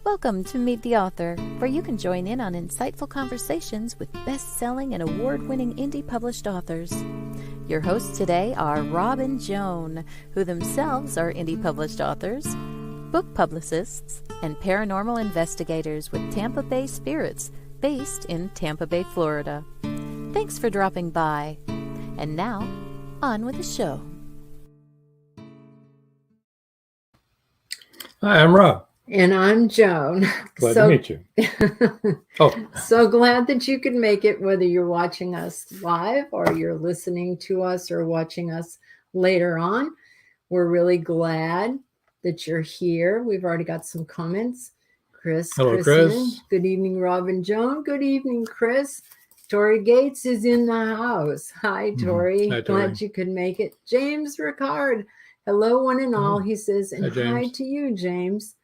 Welcome to Meet the Author, where you can join in on insightful conversations with best-selling and award-winning indie published authors. Your hosts today are Rob and Joan, who themselves are indie published authors, book publicists, and paranormal investigators with Tampa Bay Spirits, based in Tampa Bay, Florida. Thanks for dropping by. And now, on with the show. Hi, I'm Rob. And I'm Joan. Glad to meet you. So glad that you could make it, whether you're watching us live or you're listening to us or watching us later on. We're really glad that you're here. We've already got some comments. Hello, Chris. Good evening, Rob and Joan. Good evening, Chris. Tori Gates is in the house. Hi, Tori. Hi, Tori. Glad you could make it. James Ricard. Hello, one and all, he says. And hi to you, James.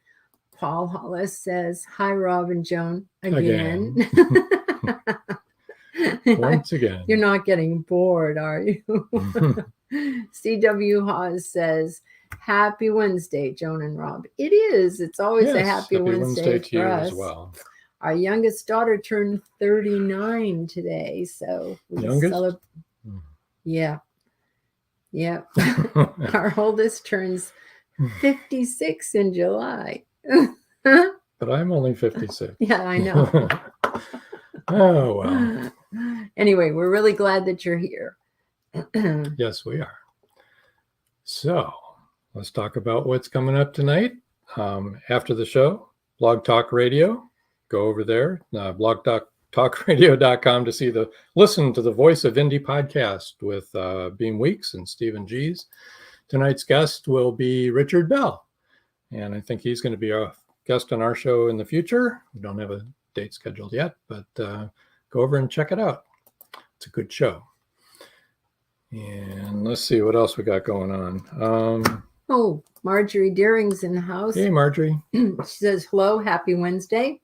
Paul Hollis says, hi, Rob and Joan, again. Once again. You're not getting bored, are you? C.W. Hawes says, happy Wednesday, Joan and Rob. It is. It's always a happy Wednesday to you for us. As well. Our youngest daughter turned 39 today, so we celebrate. Yeah. Our oldest turns 56 in July. But I'm only 56. Yeah, I know. Oh, well. Anyway, we're really glad that you're here. Yes, we are. So let's talk about what's coming up tonight. After the show, Blog Talk Radio. Go over there, blogtalkradio.com to listen to the Voice of Indie podcast with Beam Weeks and Stephen G's. Tonight's guest will be Richard Bell. And I think he's going to be a guest on our show in the future. We don't have a date scheduled yet, but go over and check it out. It's a good show. And let's see what else we got going on. Marjorie Deering's in the house. Hey, Marjorie. She says, hello, happy Wednesday.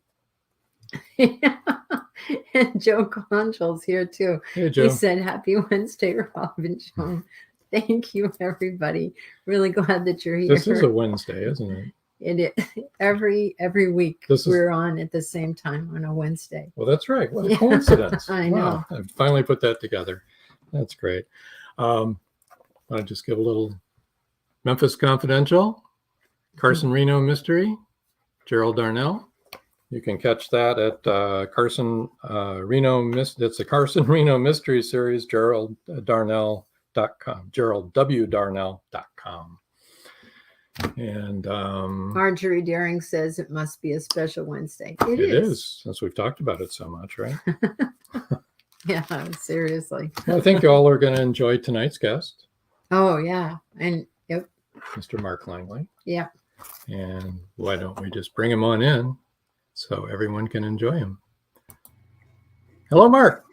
And Joe Conjul's here too. Hey, Joe. He said, happy Wednesday, Rob and Joan. Thank you, everybody. Really glad that you're here. This is a Wednesday, isn't it? It is. Every week we're on at the same time on a Wednesday. Well, that's right. What a coincidence. I know. I finally put that together. That's great. I'll just give a little Memphis Confidential, Carson Reno Mystery, Gerald Darnell. You can catch that at Carson Reno. It's a Carson Reno Mystery Series, GeraldWdarnell.com. And Marjorie Deering says it must be a special Wednesday. It is, since we've talked about it so much, right? Yeah, seriously. Well, I think you all are going to enjoy tonight's guest. Oh, yeah. And yep. Mr. Mark Langley. Yeah. And why don't we just bring him on in so everyone can enjoy him? Hello, Mark.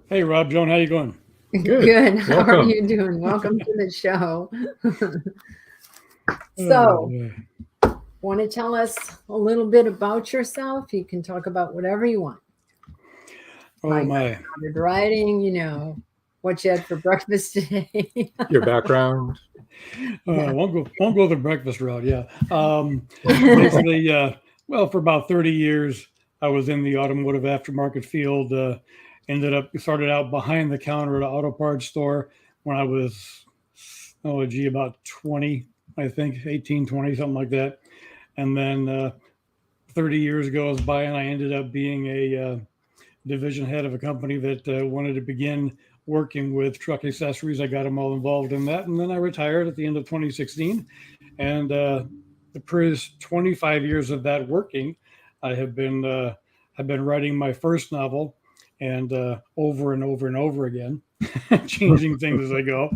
Hey, Rob, Joan, how you going? Good. How are you doing? Welcome to the show. Want to tell us a little bit about yourself? You can talk about whatever you want. My. Started writing, what you had for breakfast today. Your background. Won't go the breakfast route. Yeah. Basically, for about 30 years, I was in the automotive aftermarket field. Started out behind the counter at an auto parts store when I was, about 20, I think, 18, 20, something like that. And then 30 years goes by and I ended up being a division head of a company that wanted to begin working with truck accessories. I got them all involved in that. And then I retired at the end of 2016. And the previous 25 years of that working, I have been writing my first novel, and over and over and over again, changing things as I go.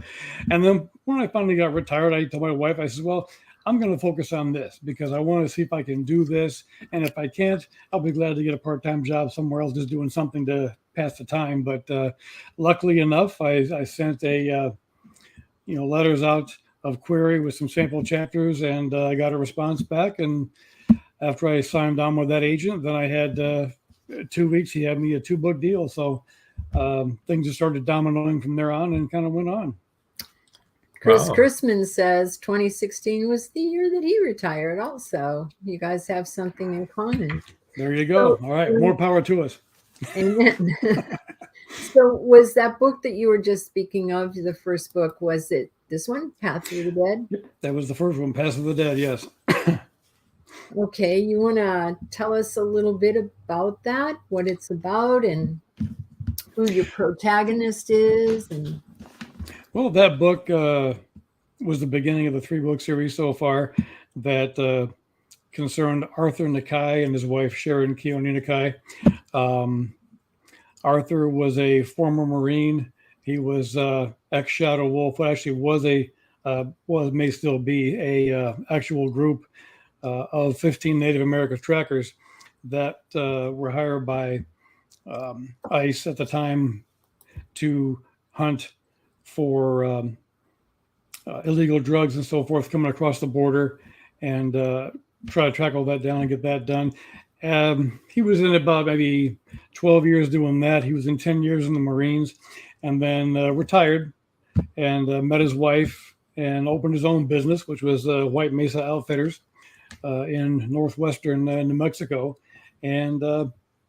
And then when I finally got retired, I told my wife, I said, well, I'm going to focus on this because I want to see if I can do this. And if I can't, I'll be glad to get a part-time job somewhere else, just doing something to pass the time. But luckily enough, I sent letters out of query with some sample chapters, and I got a response back. And after I signed on with that agent, then I had 2 weeks, he had me a 2-book deal. So things just started dominoing from there on and kind of went on. Chris Wow. Chrisman says 2016 was the year that he retired also. You guys have something in common. There you go. All right. More power to us. Amen. So was that book that you were just speaking of, the first book, was it this one, Path Through the Dead? Yep, that was the first one, Path Through the Dead, yes. Okay, you want to tell us a little bit about that, what it's about, and who your protagonist is? And Well, that book was the beginning of the 3-book series so far that concerned Arthur Nakai and his wife, Sharon Keone Nakai. Arthur was a former Marine. He was ex-Shadow Wolf, actually may still be a actual group of 15 Native American trackers that were hired by ICE at the time to hunt for illegal drugs and so forth coming across the border, and try to track all that down and get that done. He was in about maybe 12 years doing that. He was in 10 years in the Marines, and then retired and met his wife and opened his own business, which was White Mesa Outfitters in northwestern New Mexico, and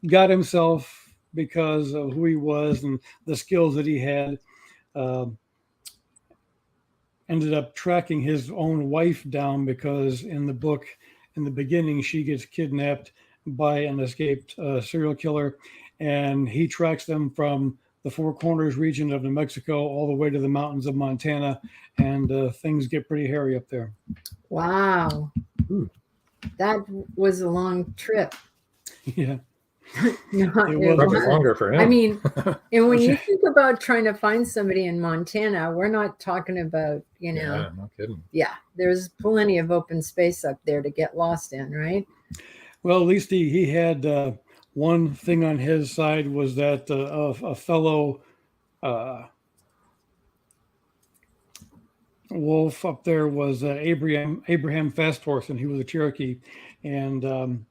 got himself, because of who he was and the skills that he had, ended up tracking his own wife down, because in the book, in the beginning, she gets kidnapped by an escaped serial killer, and he tracks them from the Four Corners region of New Mexico all the way to the mountains of Montana, and things get pretty hairy up there. wow, that was a long trip. Yeah. No, It was. Probably longer for him. I mean, and when you think about trying to find somebody in Montana, we're not talking about, yeah, no kidding. yeah, there's plenty of open space up there to get lost in, right? Well, at least he had one thing on his side, was that a fellow wolf up there was Abraham Fasthorse, and he was a Cherokee, and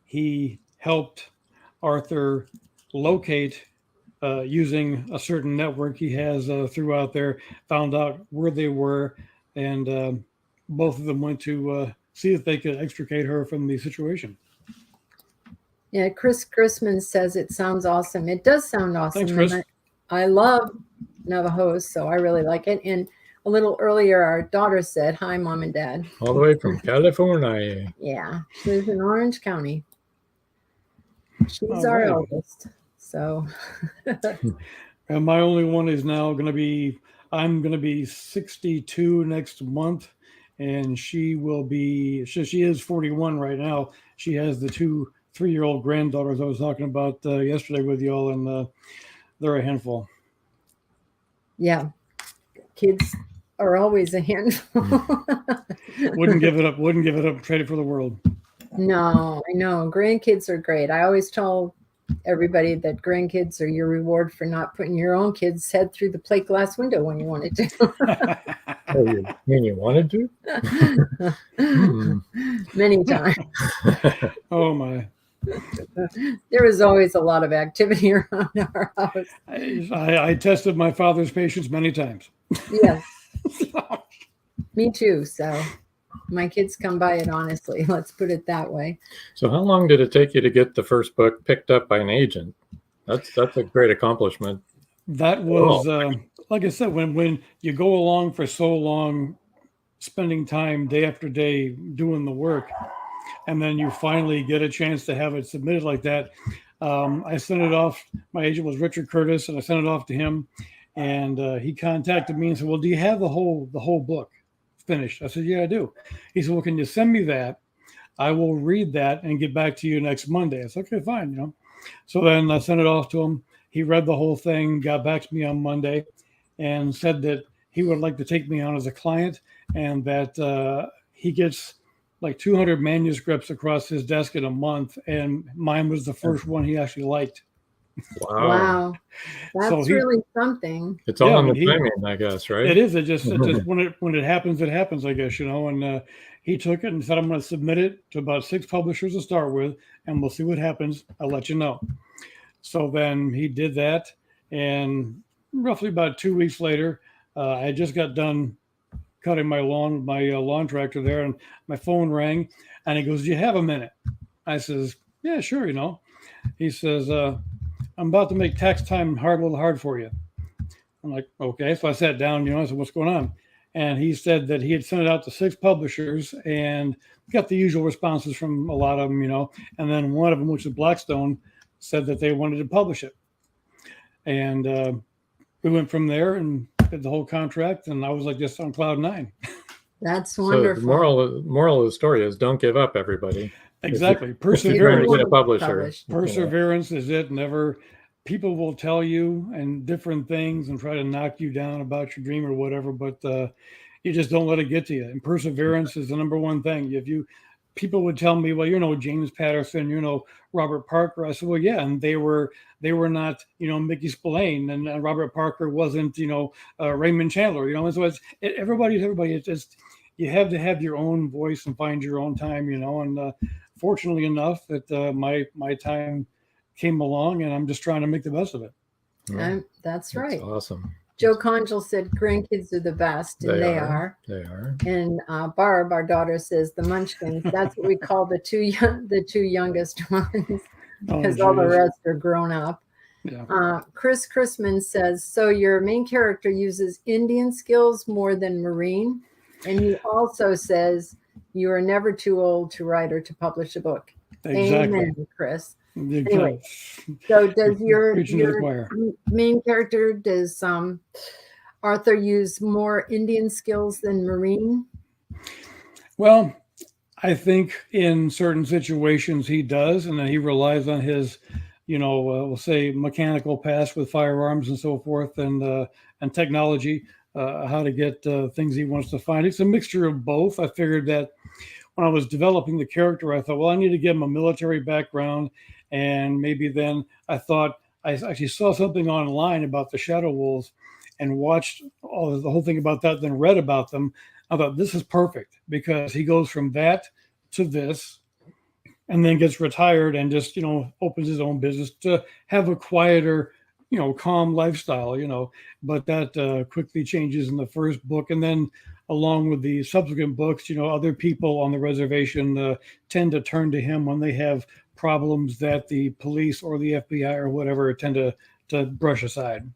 he helped Arthur locate, using a certain network he has throughout there, found out where they were, and both of them went to see if they could extricate her from the situation. Yeah, Chris Chrisman says it sounds awesome. It does sound awesome. Thanks, Chris. And I love Navajos, so I really like it. And a little earlier, our daughter said, "Hi, Mom and Dad." All the way from California. Yeah, she lives in Orange County. She's All our right. eldest. So And my only one is now going to be, I'm going to be 62 next month, and she is 41 right now. She has the 2 3-year-old granddaughters I was talking about yesterday with y'all, and they're a handful. yeah, kids are always a handful. Wouldn't give it up, trade it for the world. No, I know. Grandkids are great. I always tell everybody that grandkids are your reward for not putting your own kid's head through the plate glass window when you wanted to. Oh, you mean you wanted to? Many times. Oh my. There was always a lot of activity around our house. I tested my father's patience many times. Yes. Me too. So my kids come by it honestly. Let's put it that way. So how long did it take you to get the first book picked up by an agent? That's a great accomplishment. That was, like I said, when you go along for so long, spending time day after day doing the work, and then you finally get a chance to have it submitted like that. I sent it off. My agent was Richard Curtis, and I sent it off to him, and he contacted me and said, "Well, do you have the whole book finished?" I said, "Yeah, I do." He said, "Well, can you send me that? I will read that and get back to you next Monday." I said, "Okay, fine." So then I sent it off to him. He read the whole thing, got back to me on Monday, and said that he would like to take me on as a client, and that he gets like 200 manuscripts across his desk in a month, and mine was the first one he actually liked. Wow. That's really something. It's all in the timing, I guess, right? It is. It just when it happens, I guess, and he took it and said, "I'm going to submit it to about 6 publishers to start with, and we'll see what happens. I'll let you know." So then he did that, and roughly about 2 weeks later, I just got done cutting my lawn, lawn tractor there, and my phone rang, and he goes, "Do you have a minute?" I says, "Yeah, sure." He says, "I'm about to make tax time a little hard for you." I'm like, "Okay." So I sat down, I said, "What's going on?" And he said that he had sent it out to 6 publishers and got the usual responses from a lot of them, and then one of them, which is Blackstone, said that they wanted to publish it. And we went from there and did the whole contract, and I was like just on cloud 9. That's wonderful. So the moral of the story is don't give up, everybody. Exactly. Perseverance. Get a publisher. Perseverance is it. Never. People will tell you and different things and try to knock you down about your dream or whatever, but you just don't let it get to you. And perseverance is the number one thing. People would tell me, well, James Patterson, Robert Parker. I said, well, yeah, and they were not, Mickey Spillane, and Robert Parker wasn't, Raymond Chandler, and so everybody's everybody. It's just you have to have your own voice and find your own time, and fortunately enough that my time came along, and I'm just trying to make the best of it. That's right. That's awesome. Joe Conjal said grandkids are the best, and they are. They are. And Barb, our daughter, says the Munchkins. That's what we call the two youngest ones, because all the rest are grown up. Yeah. Chris Chrisman says, so your main character uses Indian skills more than Marine, and he also says you are never too old to write or to publish a book. Exactly. Amen, Chris. Anyway, so does your main character, does Arthur use more Indian skills than Marine? Well, I think in certain situations he does, and then he relies on his, we'll say mechanical past with firearms and so forth, and technology, how to get things he wants to find. It's a mixture of both. I figured that when I was developing the character, I thought, well, I need to give him a military background. And maybe then I thought, I actually saw something online about the Shadow Wolves and watched the whole thing about that, then read about them. I thought, this is perfect, because he goes from that to this and then gets retired and just, opens his own business to have a quieter, calm lifestyle, but that quickly changes in the first book. And then along with the subsequent books, other people on the reservation tend to turn to him when they have problems that the police or the FBI or whatever tend to brush aside.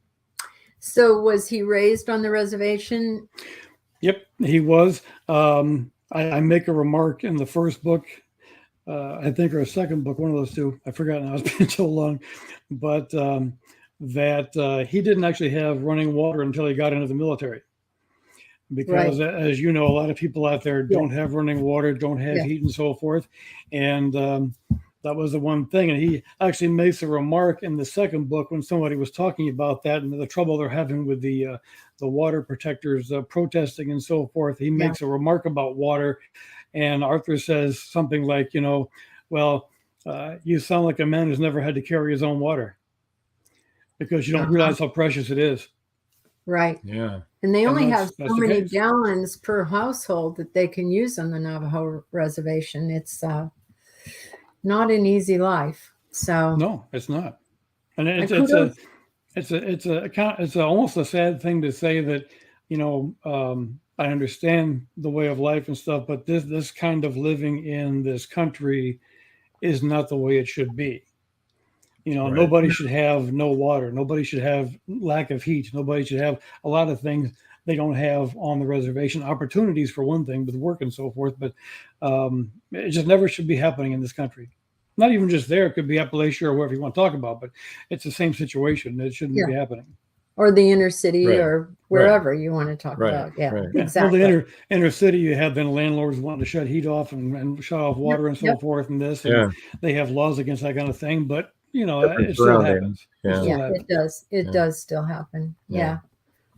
So was he raised on the reservation? Yep, he was. I make a remark in the first book, I think, or a second book, one of those two. I forgot now, it's been so long. But that he didn't actually have running water until he got into the military. Because, as you know, a lot of people out there don't have running water, don't have heat and so forth. And that was the one thing. And he actually makes a remark in the second book when somebody was talking about that and the trouble they're having with the water protectors protesting and so forth. He makes a remark about water. And Arthur says something like, well, you sound like a man who's never had to carry his own water, because you don't realize how precious it is. Right. Yeah. And they only have so many gallons per household that they can use on the Navajo reservation. It's not an easy life. So no, it's not. And it's almost a sad thing to say that, I understand the way of life and stuff, but this kind of living in this country is not the way it should be. Nobody should have no water. Nobody should have lack of heat. Nobody should have a lot of things they don't have on the reservation. Opportunities for one thing with work and so forth, but it just never should be happening in this country. Not even just there. It could be Appalachia or wherever you want to talk about, but it's the same situation. It shouldn't be happening. Or the inner city or wherever you want to talk about. Yeah, exactly. Well, the inner city, you have then landlords wanting to shut heat off and shut off water and so forth and this. And they have laws against that kind of thing, but it still happens. It does. It does still happen. Yeah.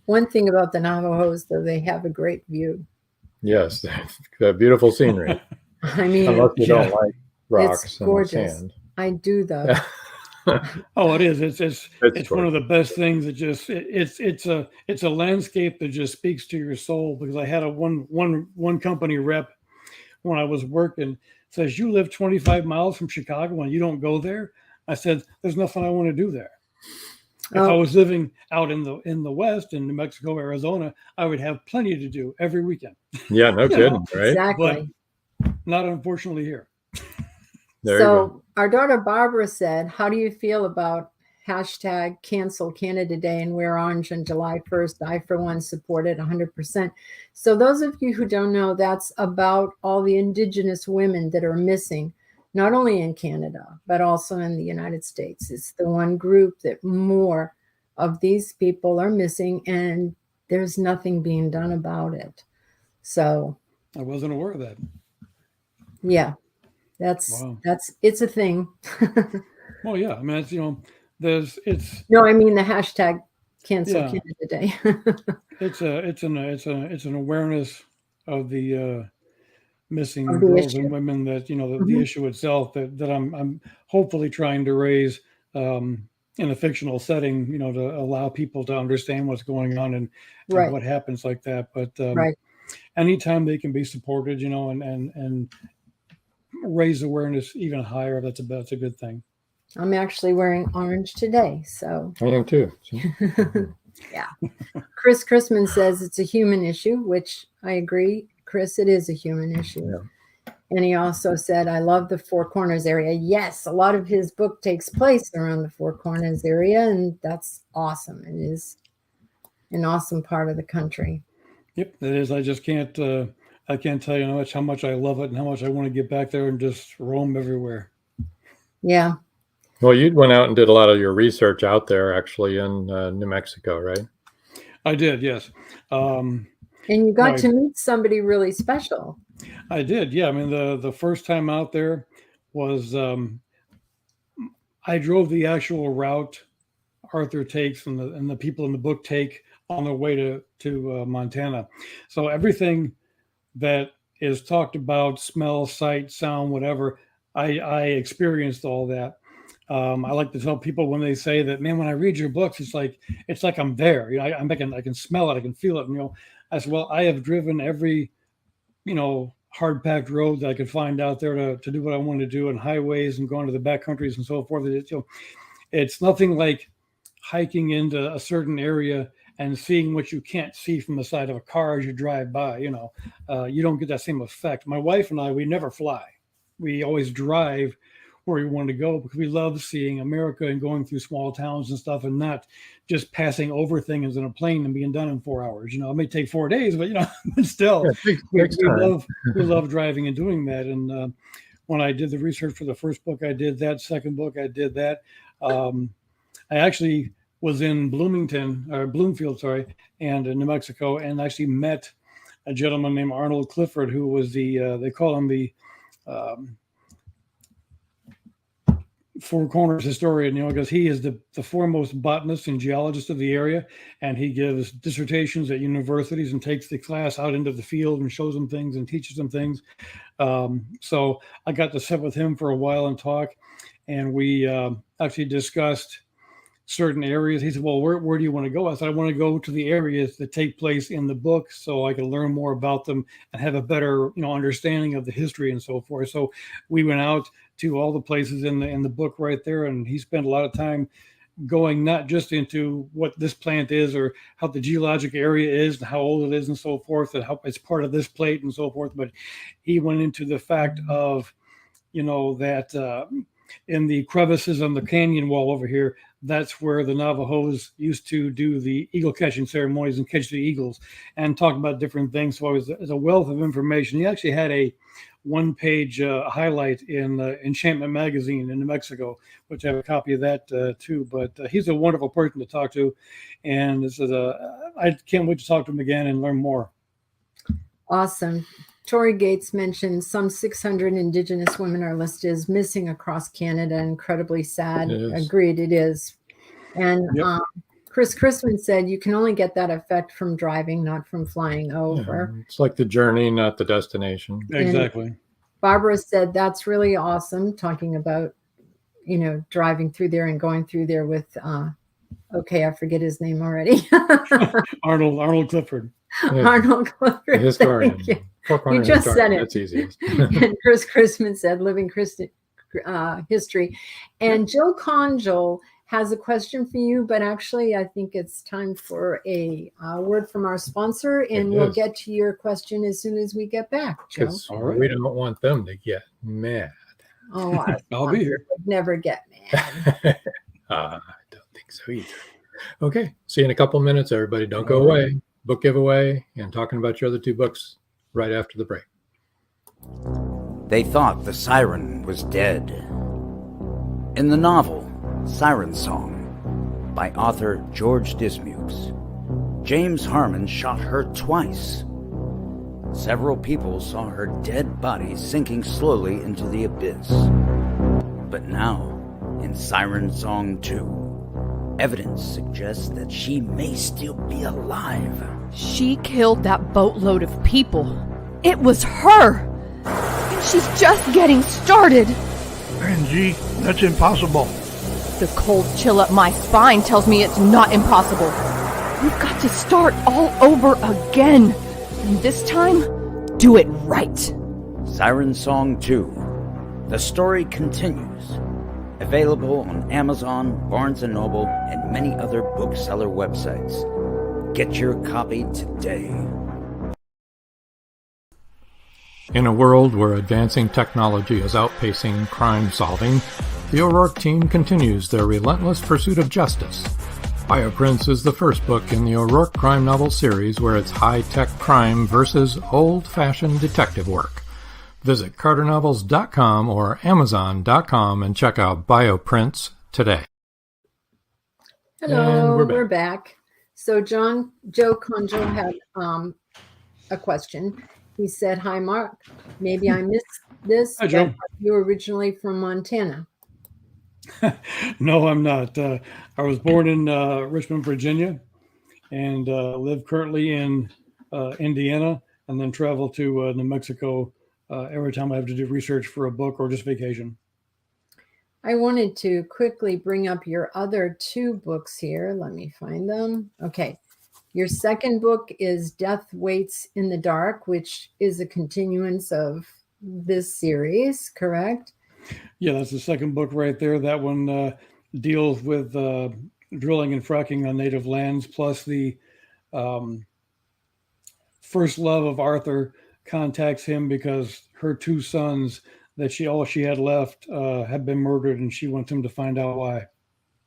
One thing about the Navajos, though, they have a great view. Yes, the beautiful scenery. I mean, unless you don't like rocks, it's gorgeous. And sand. I do, though. Oh, it is. It's one of the best things. That just it's a landscape that just speaks to your soul. Because I had one company rep when I was working says, you live 25 miles from Chicago and you don't go there. I said, there's nothing I want to do there. If I was living out in the West, in New Mexico, Arizona, I would have plenty to do every weekend. Yeah, no kidding, right? Exactly. But not unfortunately here. There you go. Our daughter Barbara said, how do you feel about hashtag cancel Canada Day and wear orange on July 1st? I, for one, support it 100%. So those of you who don't know, that's about all the Indigenous women that are missing, not only in Canada, but also in the United States. It's the one group that more of these people are missing, and there's nothing being done about it. So I wasn't aware of that. Yeah, it's a thing. Well, yeah, I mean, it's, no, I mean the hashtag cancel Canada Day. it's an awareness of the missing girls and women, that the issue itself that I'm hopefully trying to raise in a fictional setting, to allow people to understand what's going on and what happens like that. But anytime they can be supported, and raise awareness even higher, that's a good thing. I'm actually wearing orange today, so I am too. Yeah. Chris Chrisman says it's a human issue, which I agree. Chris, it is a human issue. Yeah. And he also said, I love the Four Corners area. Yes, a lot of his book takes place around the Four Corners area, and that's awesome. It is an awesome part of the country. Yep, it is. I just can't I can't tell you how much I love it and how much I want to get back there and just roam everywhere. Yeah. Well, you went out and did a lot of your research out there, actually, in New Mexico, right? I did, yes. And you got to meet somebody really special. I did, yeah. I mean, the first time out there was I drove the actual route Arthur takes and the people in the book take on their way to Montana. So everything that is talked about, smell, sight, sound, whatever, I experienced all that. I like to tell people when they say that, man, when I read your books, it's like I'm there. I can smell it, I can feel it. I said, well, I have driven every, hard packed road that I could find out there to do what I want to do, and highways and going to the back countries and so forth. It's nothing like hiking into a certain area and seeing what you can't see from the side of a car as you drive by. You don't get that same effect. My wife and I, we never fly. We always drive where we want to go because we love seeing America and going through small towns and stuff, and not just passing over things in a plane and being done in 4 hours. It may take 4 days, but still, we love driving and doing that. And when I did the research for the first book, I did that. Second book, I did that. I actually was in Bloomfield, and in New Mexico, and actually met a gentleman named Arnold Clifford, who was they call him the Four Corners historian, because he is the foremost botanist and geologist of the area, and he gives dissertations at universities and takes the class out into the field and shows them things and teaches them things. So I got to sit with him for a while and talk, and we actually discussed certain areas. He said, well, where do you want to go? I said, I want to go to the areas that take place in the book so I can learn more about them and have a better, understanding of the history and so forth. So we went out to all the places in the book right there, and he spent a lot of time going not just into what this plant is or how the geologic area is and how old it is and so forth and how it's part of this plate and so forth, but he went into the fact of, that in the crevices on the canyon wall over here, that's where the Navajos used to do the eagle catching ceremonies and catch the eagles, and talk about different things. So it was a wealth of information. He actually had a one-page highlight in Enchantment magazine in New Mexico, which I have a copy of that too. But he's a wonderful person to talk to, and I can't wait to talk to him again and learn more. Awesome. Tori Gates mentioned some 600 Indigenous women are listed as missing across Canada. Incredibly sad. Agreed, it is. And yep. Chris Chrisman said you can only get that effect from driving, not from flying over. Yeah, it's like the journey, not the destination. Exactly. And Barbara said that's really awesome, talking about, driving through there and going through there with, I forget his name already. Arnold Clifford. Yeah. Arnold Clifford. Historian. You just said it. That's easiest. And Chris Chrisman said living history. And Joe Conjol has a question for you, but actually I think it's time for a word from our sponsor, and we'll get to your question as soon as we get back, Joe. Because we don't want them to get mad. Oh, our I'll be here. would never get mad. I don't think so either. Okay, see you in a couple minutes, everybody. Don't go away. Book giveaway and talking about your other 2 books right after the break. They thought the siren was dead. In the novel Siren Song by author George Dismukes, James Harmon shot her twice. Several people saw her dead body sinking slowly into the abyss. But now, in Siren Song 2, evidence suggests that she may still be alive. She killed that boatload of people. It was her! And she's just getting started! Angie, that's impossible. The cold chill up my spine tells me it's not impossible. We've got to start all over again. And this time, do it right. Siren Song 2. The story continues. Available on Amazon, Barnes & Noble, and many other bookseller websites. Get your copy today. In a world where advancing technology is outpacing crime solving, the O'Rourke team continues their relentless pursuit of justice. Bioprints is the first book in the O'Rourke crime novel series where it's high-tech crime versus old-fashioned detective work. Visit carternovels.com or amazon.com and check out Bioprints today. Hello, we're back. So Joe Conjo had a question. He said, "Hi, Mark. Maybe I missed this. Hi, Joe. You were originally from Montana." No, I'm not. I was born in Richmond, Virginia, and live currently in Indiana, and then travel to New Mexico every time I have to do research for a book or just vacation. I wanted to quickly bring up your other 2 books here. Let me find them. Okay. Your second book is Death Waits in the Dark, which is a continuance of this series, correct? Yeah, that's the second book right there. That one deals with drilling and fracking on native lands, plus the first love of Arthur contacts him because her 2 sons that all she had left had been murdered, and she wants him to find out why.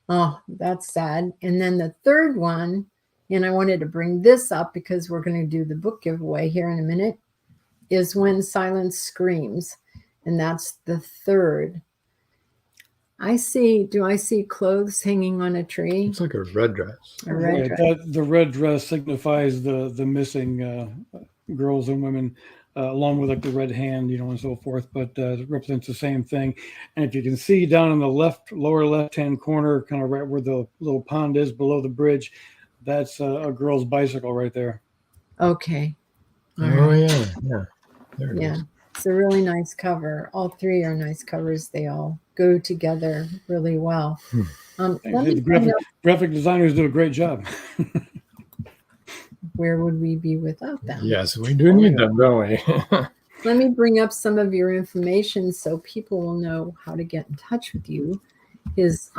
Oh, that's sad. And then the third one, and I wanted to bring this up because we're going to do the book giveaway here in a minute, is When Silence Screams. And that's the third. Do I see clothes hanging on a tree? It's like a red dress. A red dress. The red dress signifies the missing girls and women, along with like the red hand, and so forth, but it represents the same thing. And if you can see down in the lower left-hand corner, kind of right where the little pond is below the bridge, that's a girl's bicycle right there. Okay. Oh, yeah. There it is. It's a really nice cover. All 3 are nice covers. They all go together really well. The graphic designers do a great job. Where would we be without them? Yes, we do need them, don't we? Let me bring up some of your information so people will know how to get in touch with you. His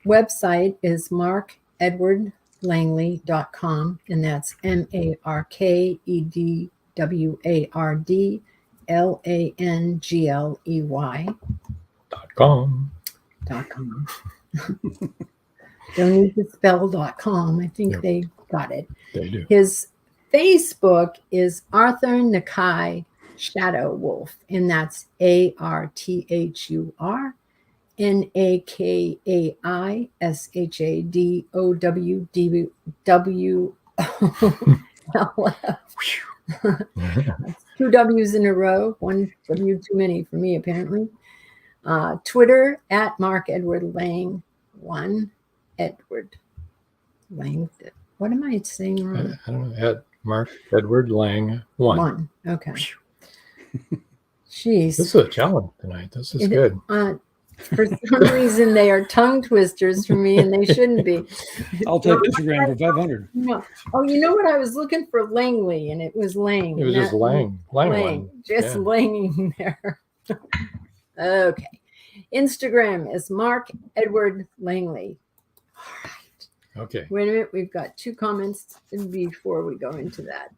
website is markedwardlangley.com, and that's .com. Don't need to spell .com. I think they got it. They do. His Facebook is Arthur Nakai Shadow Wolf, and that's ArthurNakai ShadowWolf. 2 W's in a row. 1 W too many for me, apparently. Twitter at Mark Edward Lang 1. Edward Lang. What am I saying wrong? I don't know. At Mark Edward Lang 1. Okay. Jeez. This is a challenge tonight. This is good. For some reason, they are tongue twisters for me, and they shouldn't be. I'll take Instagram for 500. No. Oh, you know what? I was looking for Langley, and it was Lang. It was just Lang. Lang. Just Lang there. Okay. Instagram is Mark Edward Langley. All right. Okay. Wait a minute. We've got 2 comments before we go into that.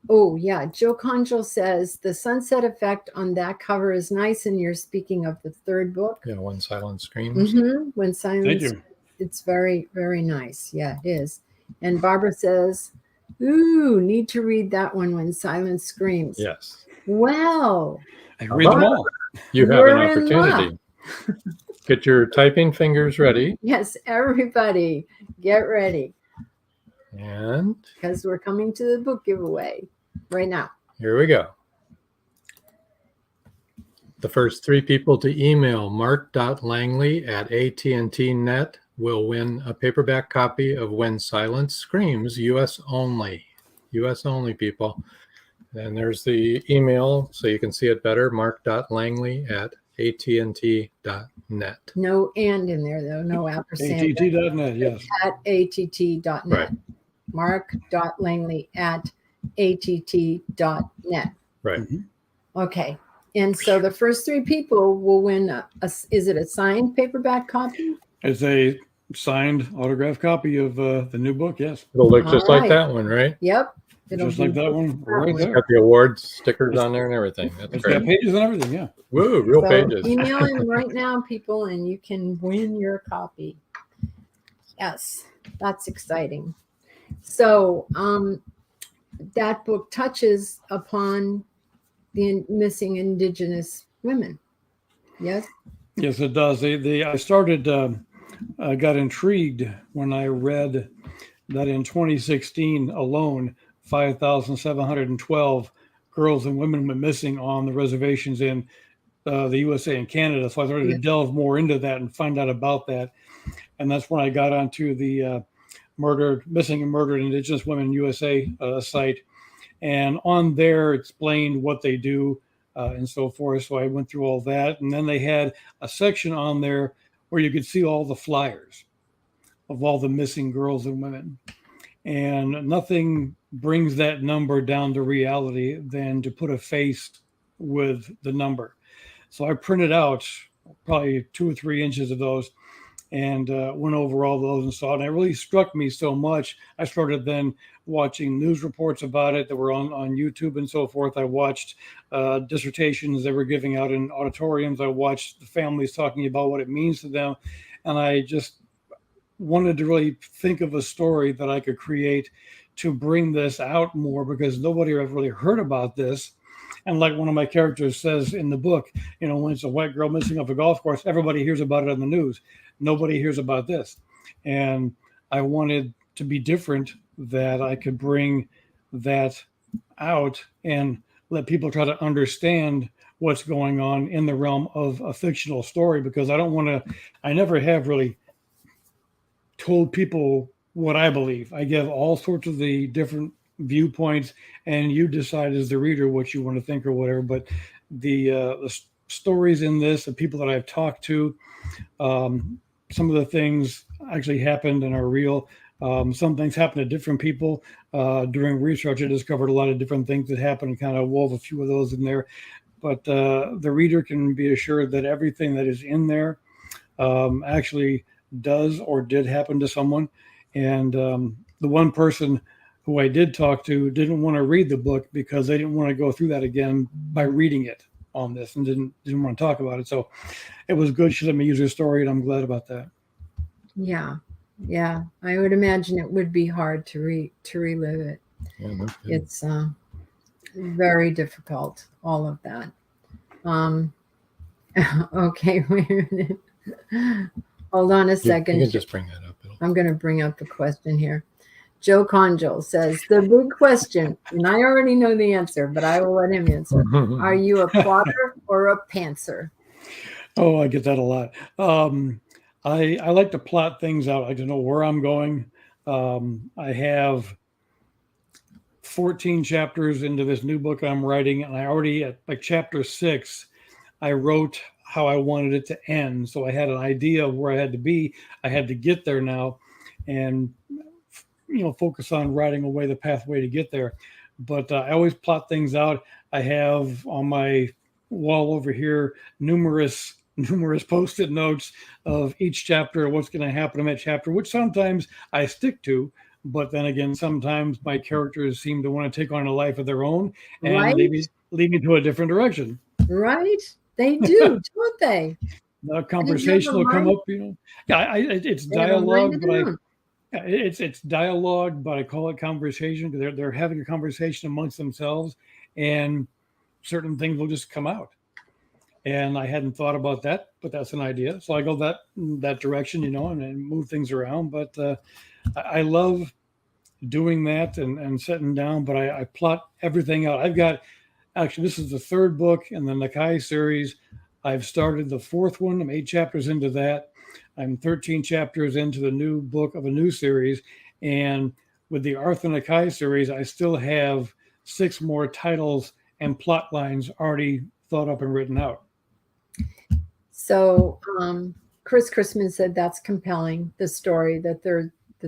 Oh, yeah. Joe Conjal says the sunset effect on that cover is nice. And you're speaking of the 3rd book. Yeah, When Silence Screams. When Silence. Thank you. It's very, very nice. Yeah, it is. And Barbara says, ooh, need to read that one, When Silence Screams. Yes. Well, I read them all. You have We're an in opportunity. Get your typing fingers ready. yes, everybody, get ready And because we're coming to the book giveaway right now. here we go. The first 3 people to email mark.langley@AT&T.net will win a paperback copy of When Silence Screams, U.S. only. U.S. only, people. And there's the email so you can see it better, mark.langley@AT&T.net. No and in there, though. No ampersand. ATT.net, yes. At ATT.net. Right. Mark.langley@ATT.net. Right. Okay. And so the first 3 people will win is it a signed paperback copy? It's a signed autographed copy of the new book, yes. It'll look just All like right. that one, right? Yep. Just like that one right It's there. got the awards stickers on there and everything. That's It's got great. pages and everything, yeah. Woo, real So pages. email him right now, people, and you can win your copy. Yes, that's exciting. So that book touches upon the missing Indigenous women. Yes? Yes, it does. I started, I got intrigued when I read that in 2016 alone, 5,712 girls and women went missing on the reservations in the USA and Canada. So I started to delve more into that and find out about that. And that's when I got onto the Missing and Murdered Indigenous Women USA site. And on there explained what they do and so forth. So I went through all that. And then they had a section on there where you could see all the flyers of all the missing girls and women. And nothing brings that number down to reality than to put a face with the number. So I printed out probably 2 or 3 inches of those and went over all those and saw it. And it really struck me so much. I started then watching news reports about it that were on YouTube and so forth. I watched dissertations they were giving out in auditoriums. I watched the families talking about what it means to them. And I just wanted to really think of a story that I could create to bring this out more because nobody ever really heard about this. And like one of my characters says in the book, you know, when it's a white girl missing off a golf course, everybody hears about it on the news. Nobody hears about this. And I wanted to be different, that I could bring that out and let people try to understand what's going on in the realm of a fictional story, because I never have really told people what I believe. I give all sorts of the different viewpoints and you decide as the reader what you want to think or whatever. But the stories in this, the people that I've talked to, some of the things actually happened and are real. Some things happen to different people. During research, I discovered a lot of different things that happened and kind of wove a few of those in there. But the reader can be assured that everything that is in there actually does or did happen to someone. And the one person who I did talk to didn't want to read the book because they didn't want to go through that again by reading it on this and didn't want to talk about it. So it was good. She let me use her story, and I'm glad about that. Yeah. Yeah. I would imagine it would be hard to relive it. Yeah, no kidding. It's very difficult, all of that. Okay, wait a minute. Hold on a second. You can just bring that up. I'm going to bring up a question here. Joe Conjal says, the big question, and I already know the answer, but I will let him answer. Are you a plotter or a pantser? Oh, I get that a lot. I like to plot things out. I like to know where I'm going. I have 14 chapters into this new book I'm writing, and I already at like chapter 6, I wrote how I wanted it to end. So I had an idea of where I had to be. I had to get there now, and focus on writing away the pathway to get there. But I always plot things out. I have on my wall over here numerous post-it notes of each chapter, what's going to happen in that chapter, which sometimes I stick to, but then again, sometimes my characters seem to want to take on a life of their own and Right? lead me to a different direction. Right? They do, don't they? The conversation will come up, Yeah, it's dialogue, but it's dialogue, but I call it conversation because they're having a conversation amongst themselves, and certain things will just come out. And I hadn't thought about that, but that's an idea. So I go that direction, and move things around. But I love doing that and sitting down, but I plot everything out. Actually, this is the third book in the Nakai series. I've started the fourth one. I'm 8 chapters into that. I'm 13 chapters into the new book of a new series. And with the Arthur Nakai series, I still have 6 more titles and plot lines already thought up and written out. So Chris Chrisman said that's compelling, the story, the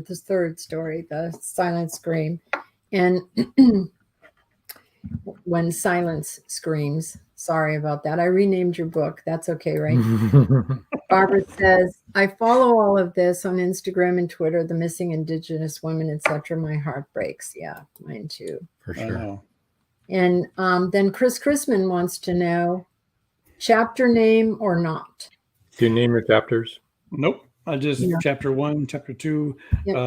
third story, the Silent Scream. And When Silence Screams. Sorry about that. I renamed your book. That's okay, right? Barbara says, I follow all of this on Instagram and Twitter, the missing Indigenous women, etc. My heart breaks. Yeah, mine too. For sure. And then Chris Chrisman wants to know, chapter name or not? Do you name your chapters? Nope. I just chapter 1, chapter 2. Yep.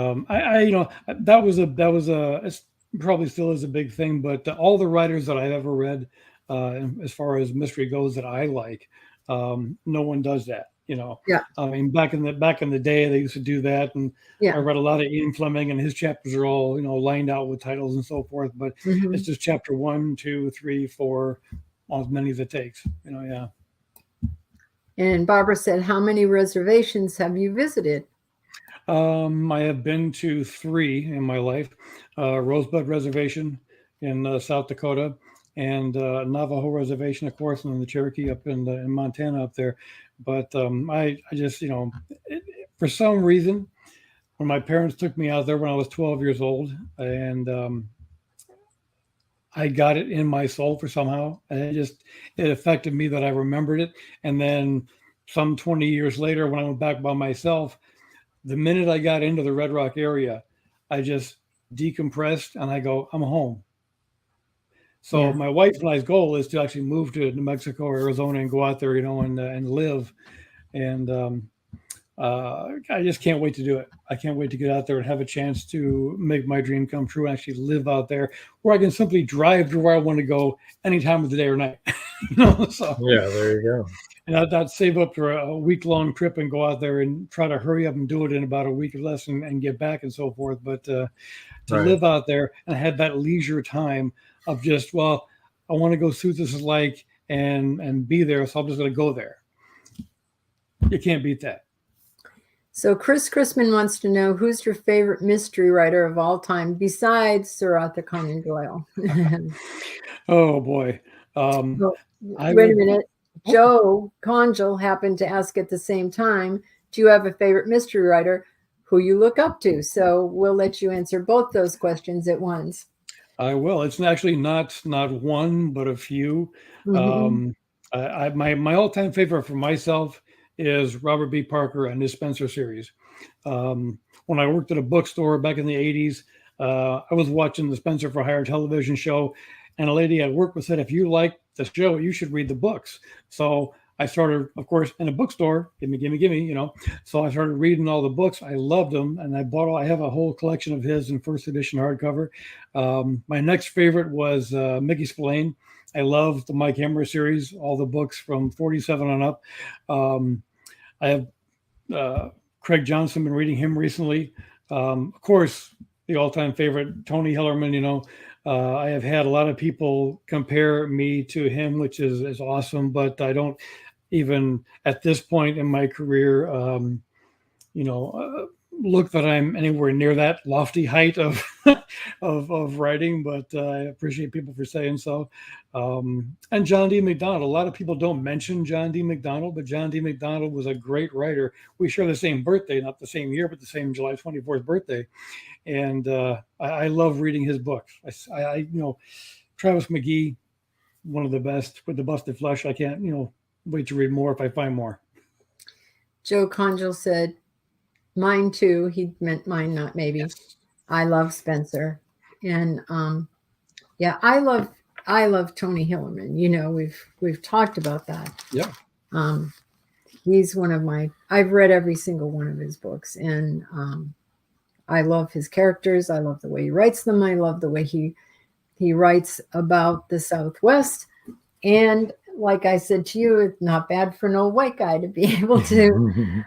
That was it probably still is a big thing, but all the writers that I've ever read, as far as mystery goes, that I like, no one does that. Yeah. I mean, back in the day, they used to do that, and I read a lot of Ian Fleming, and his chapters are all lined out with titles and so forth. But it's just chapter 1, 2, 3, 4, as many as it takes. Yeah. And Barbara said, how many reservations have you visited? I have been to 3 in my life: Rosebud Reservation in South Dakota, and Navajo Reservation, of course, and then the Cherokee up in Montana up there. But I just, for some reason, when my parents took me out there when I was 12 years old, and I got it in my soul for somehow, and it affected me that I remembered it. And then some 20 years later, when I went back by myself, the minute I got into the Red Rock area, I just decompressed and I go, I'm home. So my wife and I's goal is to actually move to New Mexico or Arizona and go out there, and live. And I just can't wait to do it. I can't wait to get out there and have a chance to make my dream come true and actually live out there where I can simply drive to where I want to go any time of the day or night. So yeah, there you go. And I'd save up for a week-long trip and go out there and try to hurry up and do it in about a week or less and get back and so forth. But to live out there and have that leisure time of just, I want to go see what this is like and be there, so I'm just going to go there. You can't beat that. So Chris Chrisman wants to know, who's your favorite mystery writer of all time besides Sir Arthur Conan Doyle? Oh, boy. Wait a minute. Joe Conjal happened to ask at the same time, do you have a favorite mystery writer who you look up to? So we'll let you answer both those questions at once. I will. It's actually not one, but a few. My all-time favorite for myself is Robert B. Parker and his Spencer series. When I worked at a bookstore back in the 80s, I was watching the Spencer for Hire television show, and a lady at work said, if you like the show, you should read the books. So I started, of course, in a bookstore, gimme. So I started reading all the books. I loved them, and I have a whole collection of his in first edition hardcover. My next favorite was Mickey Spillane. I love the Mike Hammer series, all the books from 47 on up. I have Craig Johnson, been reading him recently. Of course, the all-time favorite, Tony Hillerman. I have had a lot of people compare me to him, which is awesome, but I don't even at this point in my career, look that I'm anywhere near that lofty height of of writing, but I appreciate people for saying so. And John D. McDonald. A lot of people don't mention John D. McDonald, but John D. McDonald was a great writer. We share the same birthday, not the same year, but the same July 24th birthday. And I love reading his books. I Travis McGee, one of the best with the busted flesh. I can't, wait to read more if I find more. Joe Conjal said, mine too. He meant mine, not maybe. Yes. I love Spencer. And yeah, I love Tony Hillerman. We've talked about that. Yeah. He's one of I've read every single one of his books, and I love his characters. I love the way he writes them. I love the way he writes about the Southwest. And like I said to you, it's not bad for an old white guy to be able to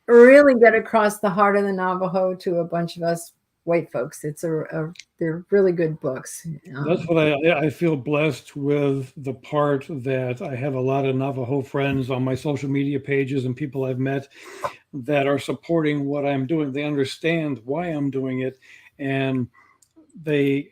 really get across the heart of the Navajo to a bunch of us white folks. They're really good books. That's what I feel blessed with, the part that I have a lot of Navajo friends on my social media pages and people I've met that are supporting what I'm doing. They understand why I'm doing it, and they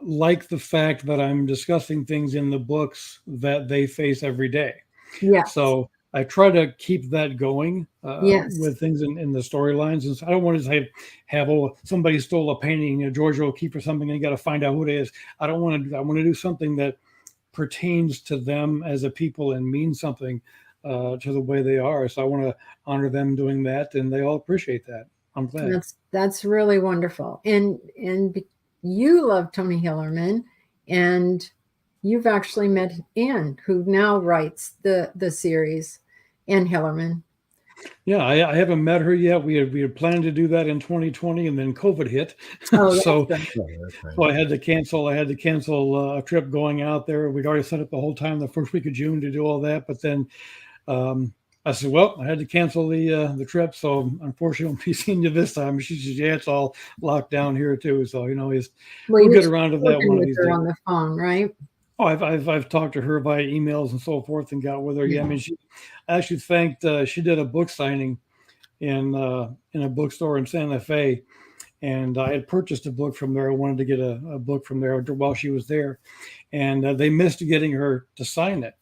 like the fact that I'm discussing things in the books that they face every day. Yeah. So I try to keep that going with things in the storylines. And so I don't want to have somebody stole a painting, Georgia O'Keeffe or something, and you got to find out who it is. I don't want to do that. I want to do something that pertains to them as a people and means something to the way they are. So I want to honor them doing that, and they all appreciate that. I'm glad. That's really wonderful. And you love Tony Hillerman, and you've actually met Ann, who now writes the series, Ann Hillerman. Yeah, I haven't met her yet. We had planned to do that in 2020, and then COVID hit. So I had to cancel. A trip going out there. We'd already set up the whole time the first week of June to do all that, but then I said, well, I had to cancel the trip, so unfortunately, I won't be seeing you this time. She says, yeah, it's all locked down here too. So we'll get around to that one of these days. On the phone, right? Oh, I've talked to her via emails and so forth, and got with her. Yeah, I mean, I actually thanked. She did a book signing in a bookstore in Santa Fe, and I had purchased a book from there. I wanted to get a book from there while she was there, and they missed getting her to sign it.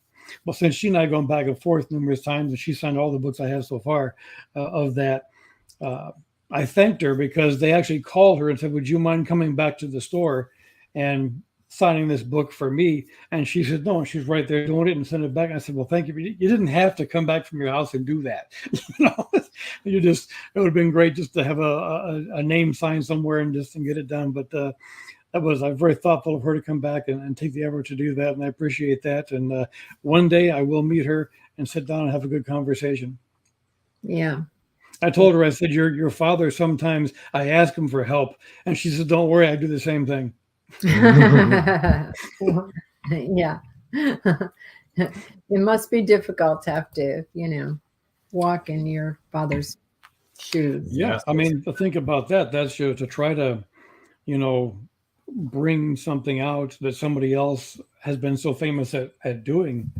Well, since she and I have gone back and forth numerous times, and she signed all the books I have so far of that, I thanked her because they actually called her and said, would you mind coming back to the store and signing this book for me? And she said, no, and she's right there doing it and sent it back. And I said, well, thank you. You didn't have to come back from your house and do that. It would have been great just to have a name signed somewhere and get it done. But I was very thoughtful of her to come back and take the effort to do that. And I appreciate that. And one day I will meet her and sit down and have a good conversation. Yeah. I told her, I said, your father, sometimes I ask him for help. And she said, don't worry, I do the same thing. Yeah. It must be difficult to have to, walk in your father's shoes. Yeah. I mean, to think about that, that's to try to, bring something out that somebody else has been so famous at doing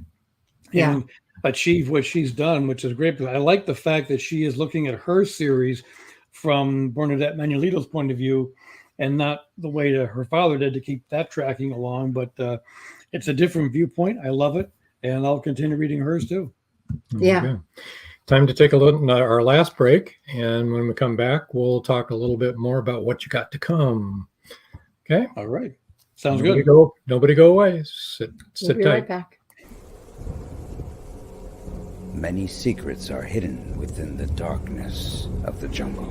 and achieve what she's done, which is great. But I like the fact that she is looking at her series from Bernadette Manuelito's point of view, and not the way that her father did to keep that tracking along. But it's a different viewpoint. I love it. And I'll continue reading hers too. Yeah. Okay. Time to take a look at our last break. And when we come back, we'll talk a little bit more about what you got to come. Okay. All right. Sounds Nobody good. Nobody go away. Sit We'll be tight. right back. Many secrets are hidden within the darkness of the jungle.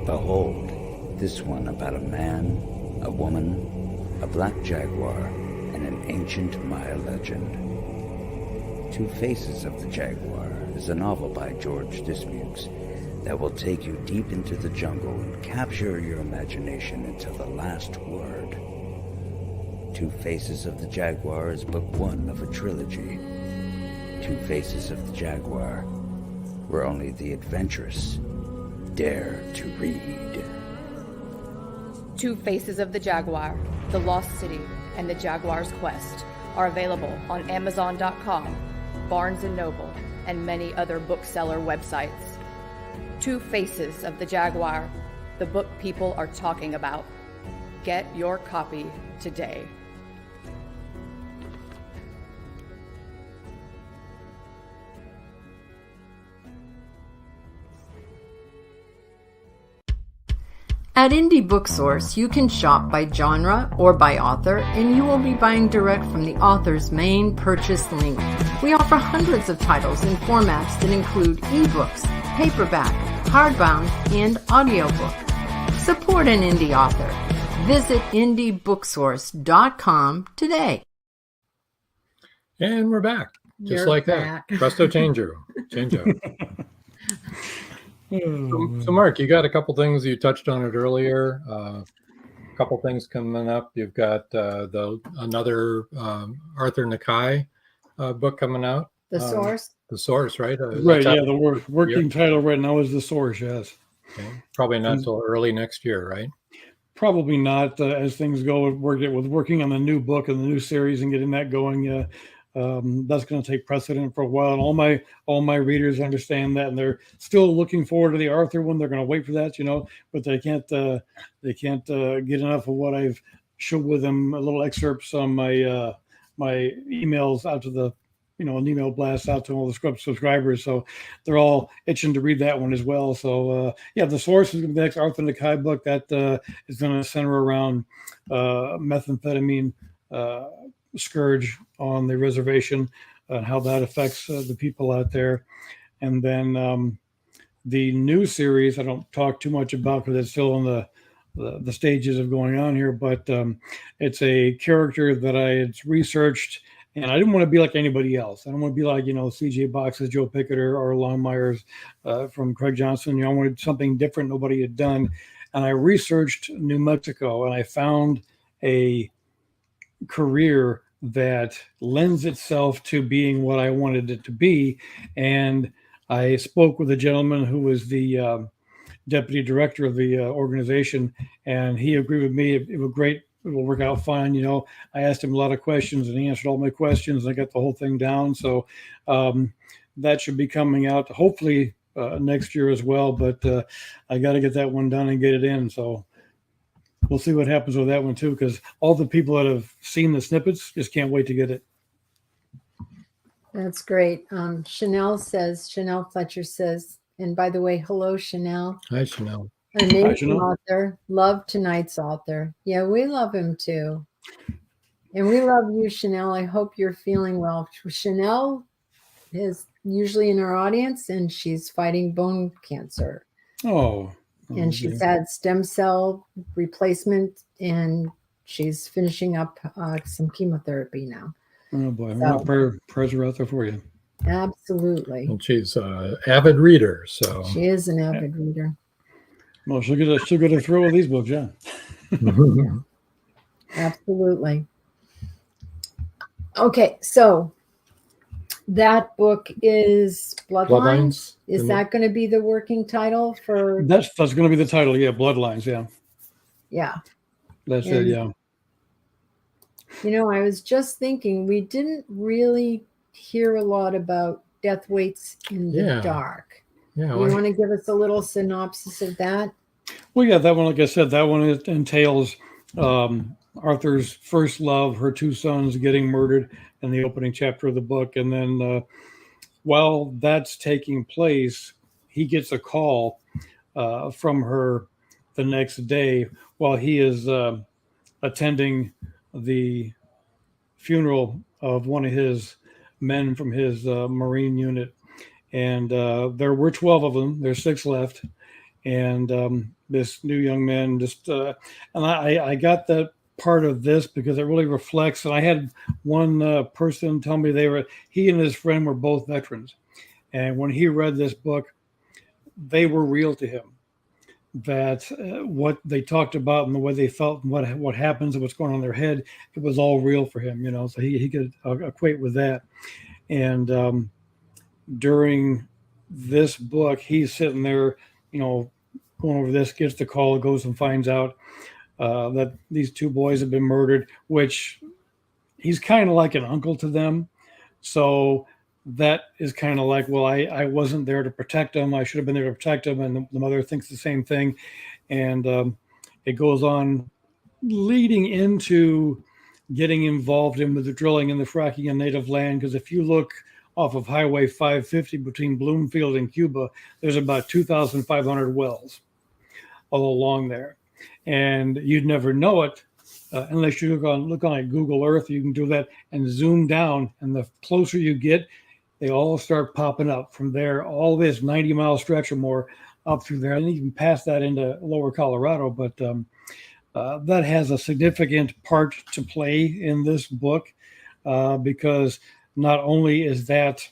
Behold, this one about a man, a woman, a black jaguar, and an ancient Maya legend. Two Faces of the Jaguar is a novel by George Dismukes that will take you deep into the jungle and capture your imagination until the last word. Two Faces of the Jaguar is book one of a trilogy. Two Faces of the Jaguar, where only the adventurous dare to read. Two Faces of the Jaguar, The Lost City, and The Jaguar's Quest are available on Amazon.com, Barnes & Noble, and many other bookseller websites. Two Faces of the Jaguar, the book people are talking about. Get your copy today. At Indie Booksource, you can shop by genre or by author, and you will be buying direct from the author's main purchase link. We offer hundreds of titles in formats that include ebooks, paperback, hardbound, and audiobook. Support an indie author. Visit indiebooksource.com today. And we're back. Just You're like back. that. Presto changeo. So, Mark, you got a couple things. You touched on it earlier. A couple things coming up. You've got another Arthur Nakai book coming out. The Source? The Source, right? Right, yeah. The working title right now is The Source, yes. Okay. Probably not until early next year, right? Probably not as things go with working on the new book and the new series and getting that going. That's going to take precedent for a while, and all my readers understand that, and they're still looking forward to the Arthur one. They're going to wait for that, but they can't get enough of what I've showed with them. A little excerpts on my my emails out to the an email blast out to all the subscribers, so they're all itching to read that one as well. So The Source is going to be the next Arthur Nakai book that is going to center around methamphetamine scourge on the reservation and how that affects the people out there. And then the new series I don't talk too much about because it's still in the stages of going on here, but it's a character that I had researched, and I didn't want to be like anybody else. I don't want to be like C.J. Box's Joe Picketer or Longmire's from Craig Johnson. I wanted something different nobody had done, and I researched New Mexico, and I found a career that lends itself to being what I wanted it to be. And I spoke with a gentleman who was the deputy director of the organization, and he agreed with me. It was great. It will work out fine. I asked him a lot of questions, and he answered all my questions. I got the whole thing down. So that should be coming out hopefully next year as well. But I got to get that one done and get it in. So we'll see what happens with that one too, because all the people that have seen the snippets just can't wait to get it. That's great. Chanel Fletcher says, and by the way, hello, Chanel. Hi, Chanel. Amazing author. Love tonight's author. Yeah, we love him too. And we love you, Chanel. I hope you're feeling well. Chanel is usually in our audience, and she's fighting bone cancer. And she's had stem cell replacement, and she's finishing up some chemotherapy now. Oh boy, prayers are out there for you. Absolutely. And she's an avid reader, so she is an avid reader. Well, she'll get a thrill with these books, yeah. Absolutely. Okay, so that book is Bloodlines. Is that going to be the working title for? That's going to be the title, yeah. Bloodlines, yeah. Yeah. That's it, yeah. I was just thinking we didn't really hear a lot about Death Waits in the Dark. Yeah. You want to give us a little synopsis of that? Well, yeah, that one, like I said, that one entails Arthur's first love, her two sons getting murdered in the opening chapter of the book. And then while that's taking place, he gets a call from her the next day while he is attending the funeral of one of his men from his Marine unit. And there were 12 of them. There's 6 left. And this new young man just, and I got that part of this because it really reflects. And I had one person tell me he and his friend were both veterans. And when he read this book, they were real to him. That what they talked about and the way they felt and what happens and what's going on in their head, it was all real for him, so he could equate with that. And during this book, he's sitting there, going over this, gets the call, goes and finds out that these 2 boys have been murdered, which he's kind of like an uncle to them. So that is kind of like, well, I wasn't there to protect them. I should have been there to protect them. And the mother thinks the same thing. And it goes on leading into getting involved with the drilling and the fracking in native land. Because if you look off of Highway 550 between Bloomfield and Cuba, there's about 2,500 wells all along there. and you'd never know it unless you look on like Google Earth. You can do that and zoom down, and the closer you get, they all start popping up from there. All this 90-mile stretch or more up through there, and even past that into lower Colorado. But that has a significant part to play in this book because not only is that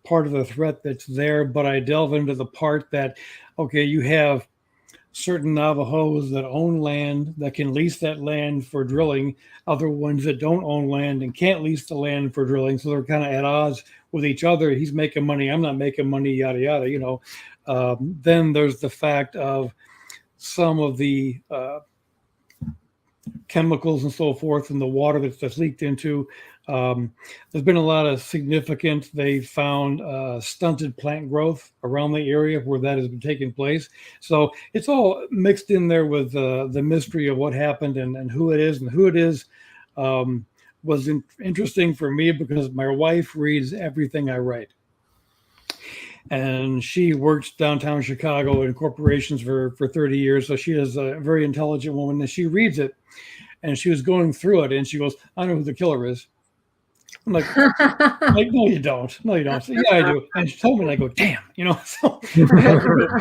part of the threat that's there, but I delve into the part that, okay, you have certain Navajos that own land that can lease that land for drilling, other ones that don't own land and can't lease the land for drilling. So they're kind of at odds with each other. He's making money, I'm not making money, yada, yada, you know. Then there's the fact of some of the chemicals and so forth in the water that's leaked into. There's been a lot of significant, they found stunted plant growth around the area where that has been taking place. So it's all mixed in there with the mystery of what happened and who it is. And who it is was interesting for me because my wife reads everything I write. And she works downtown Chicago in corporations for 30 years. So she is a very intelligent woman, and she reads it. And she was going through it, and she goes, I know who the killer is. I'm like, no, you don't. No, you don't. So, yeah, I do. And she told me, and I go, damn, you know. So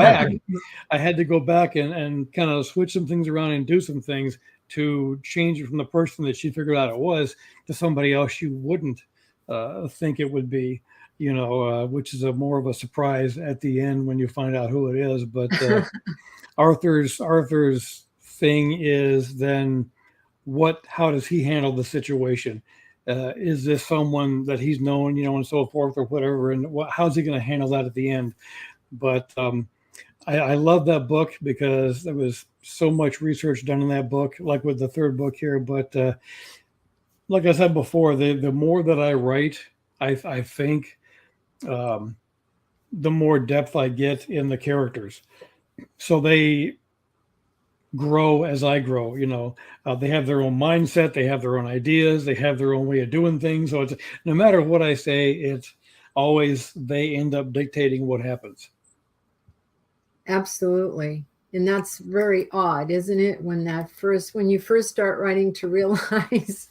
I had to go back and kind of switch some things around and do some things to change it from the person that she figured out it was to somebody else you wouldn't think it would be, you know, which is more of a surprise at the end when you find out who it is. But Arthur's thing is then how does he handle the situation? Is this someone that he's known, you know, and so forth or whatever, and how's he going to handle that at the end? But I love that book because there was so much research done in that book, like with the third book here. But like I said before, the more that I write, I think the more depth I get in the characters. So they grow as I grow, you know. They have their own mindset, they have their own ideas, they have their own way of doing things. So it's no matter what I say, it's always they end up dictating what happens. Absolutely. And that's very odd, isn't it? When you first start writing to realize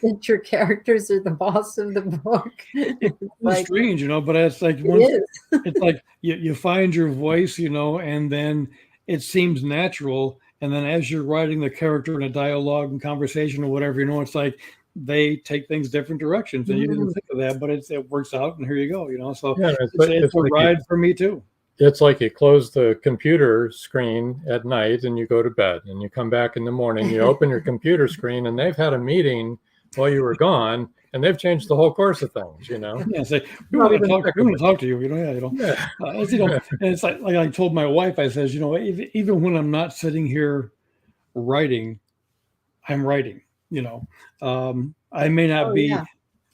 that your characters are the boss of the book. It's like, strange, you know, but it's like it's like you find your voice, you know, and then it seems natural. And then as you're writing the character in a dialogue and conversation or whatever, you know, it's like they take things different directions. And you didn't think of that, but it works out, and here you go, you know. So yeah, it's a ride for me too. It's like you close the computer screen at night and you go to bed, and you come back in the morning, you open your computer screen, and they've had a meeting while you were gone, and they've changed the whole course of things, you know. Yeah, say we want to talk to you, you know. Yeah, you know. Yeah. You know, and it's like I told my wife, I says, you know, even when I'm not sitting here writing, I'm writing. You know, I may not be. Yeah.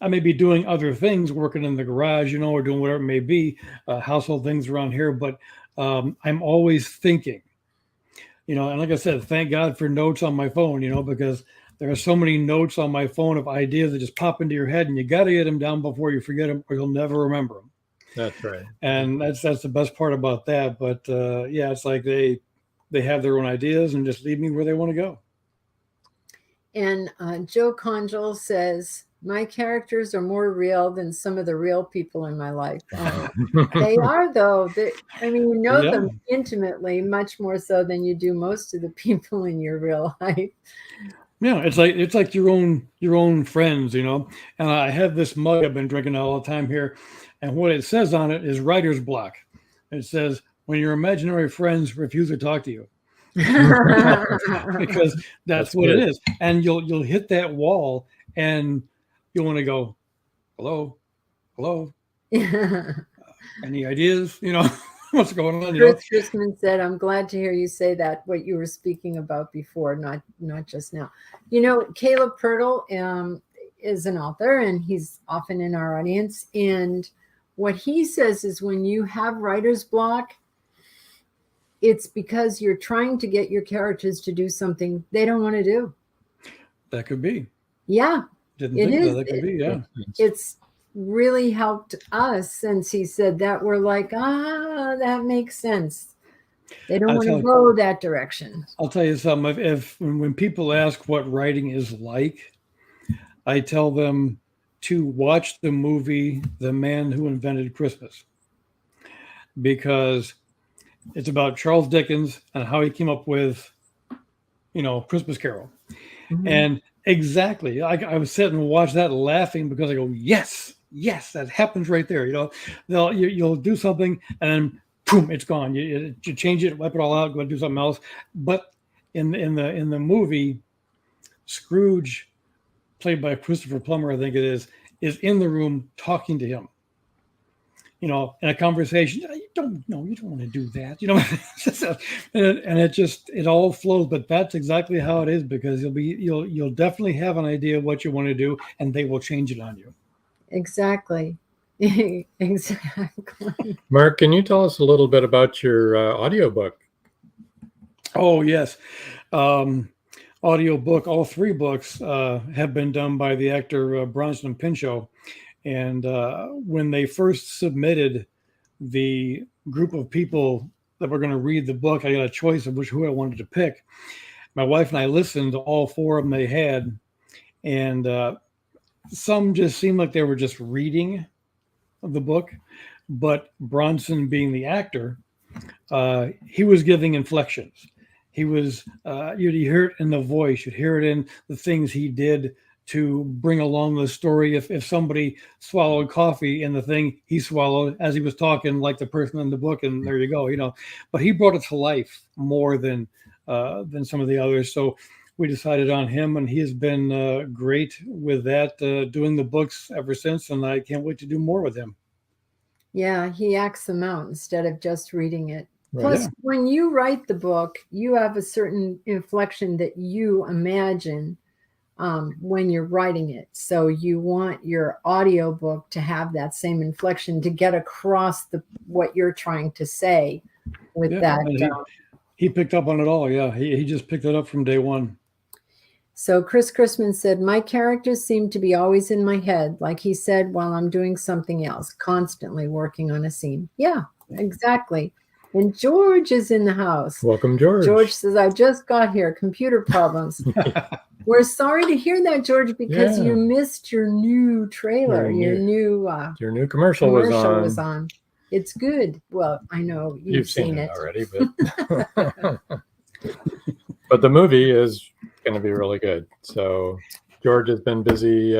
I may be doing other things, working in the garage, you know, or doing whatever it may be, household things around here. But I'm always thinking, you know. And like I said, thank God for notes on my phone, you know, because there are so many notes on my phone of ideas that just pop into your head, and you got to get them down before you forget them, or you'll never remember them. That's right. And that's the best part about that. But yeah, it's like they have their own ideas and just lead me where they want to go. And Joe Conjal says, my characters are more real than some of the real people in my life. They are, though. I mean, you know them intimately, much more so than you do most of the people in your real life. Yeah, it's like your own friends, you know. And I have this mug I've been drinking all the time here, and what it says on it is writer's block. It says, when your imaginary friends refuse to talk to you. Because that's what it is. And you'll hit that wall, and you'll want to go, hello. Any ideas? You know, what's going on? Ruth Trisman said, I'm glad to hear you say that, what you were speaking about before, not just now. You know, Caleb Pirtle is an author, and he's often in our audience. And what he says is when you have writer's block, it's because you're trying to get your characters to do something they don't want to do. That could be. Yeah. Didn't think that could be, yeah. It's really helped us since he said that. We're like, that makes sense. They don't want to go that direction. I'll tell you something. When people ask what writing is like, I tell them to watch the movie The Man Who Invented Christmas, because it's about Charles Dickens and how he came up with, Christmas Carol. Mm-hmm. And exactly, I was sitting and watched that laughing because I go, yes, that happens right there. You'll do something and then boom, it's gone. You change it, wipe it all out, go and do something else. But in the movie, Scrooge, played by Christopher Plummer, I think it is in the room talking to him. In a conversation. You don't want to do that. And it all flows. But that's exactly how it is, because you'll definitely have an idea of what you want to do, and they will change it on you. Exactly. Exactly. Mark, can you tell us a little bit about your audiobook? Oh, yes. Audiobook, all 3 books have been done by the actor Bronson Pinchot. And when they first submitted the group of people that were going to read the book, I got a choice of who I wanted to pick. My wife and I listened to all 4 of them they had. And some just seemed like they were just reading the book. But Bronson, being the actor, he was giving inflections. He was, you'd hear it in the voice, you'd hear it in the things he did to bring along the story. If somebody swallowed coffee in the thing, he swallowed as he was talking, like the person in the book, and there you go, But he brought it to life more than some of the others. So we decided on him, and he has been great with that, doing the books ever since, and I can't wait to do more with him. Yeah, he acts them out instead of just reading it. Right. Plus, when you write the book, you have a certain inflection that you imagine when you're writing it. So you want your audiobook to have that same inflection to get across what you're trying to say with that. He picked up on it all. Yeah, he just picked it up from day one. So Chris Chrisman said, my characters seem to be always in my head, like he said, while I'm doing something else, constantly working on a scene. Yeah, exactly. And George is in the house. Welcome, George. George says, I just got here. Computer problems. We're sorry to hear that, George, because you missed your new trailer. Your new commercial was on. It's good. Well, I know you've seen it already, but but the movie is going to be really good. So George has been busy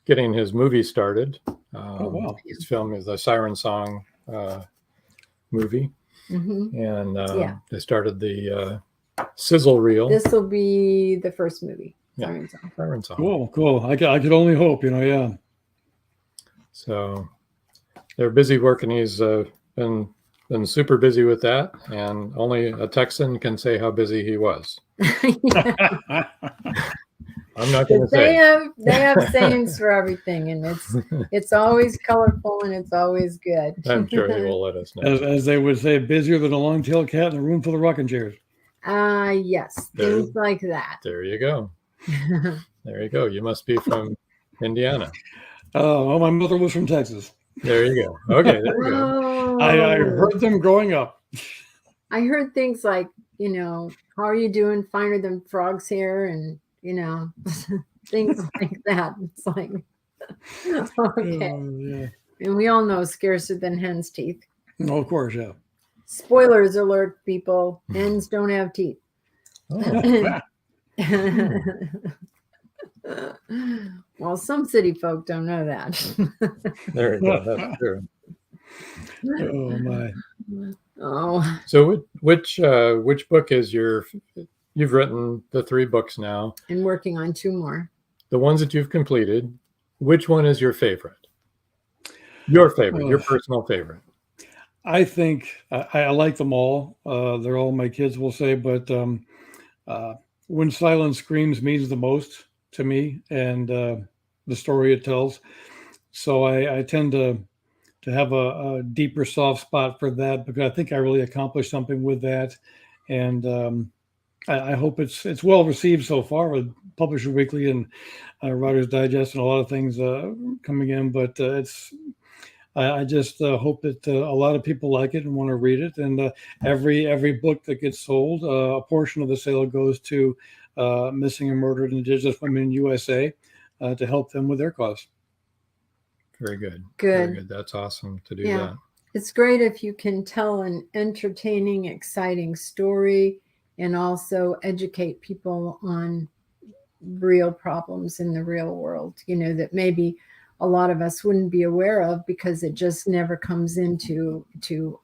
getting his movie started. His film is the Siren Song movie. Mm-hmm. And they started the sizzle reel. This will be the first movie. Siren Song. Cool. I could only hope, yeah. So they're busy working. He's been super busy with that, and only a Texan can say how busy he was. I'm not going to say. They have sayings for everything, and it's always colorful and it's always good. I'm sure he will let us know. As they would say, busier than a long-tailed cat in a room full of rocking chairs. Yes, things like that. There you go. There you go. You must be from Indiana. Well, my mother was from Texas. There you go. Okay, there you go. I heard them growing up. I heard things like, how are you doing? Finer than frog's hair, and things like that. It's like, okay. And we all know scarcer than hen's teeth. Oh, of course, yeah. Spoilers alert, people. Hens don't have teeth. Oh. Well, some city folk don't know that. There you go. That's true. Oh my. Oh. So which book is you've written the 3 books now. And working on 2 more. The ones that you've completed, which one is your favorite? Your favorite, your personal favorite. I think I like them all. They're all my kids will say, but When Silence Screams means the most to me, and the story it tells. So I tend to have a deeper soft spot for that, because I think I really accomplished something with that. And I hope it's well received so far with Publisher Weekly and Writer's Digest and a lot of things coming in. But I just hope that a lot of people like it and want to read it. And every book that gets sold, a portion of the sale goes to Missing and Murdered Indigenous Women in USA to help them with their cause. Very good. Good. Very good. That's awesome to do Yeah. that. It's great if you can tell an entertaining, exciting story and also educate people on real problems in the real world, that maybe a lot of us wouldn't be aware of because it just never comes into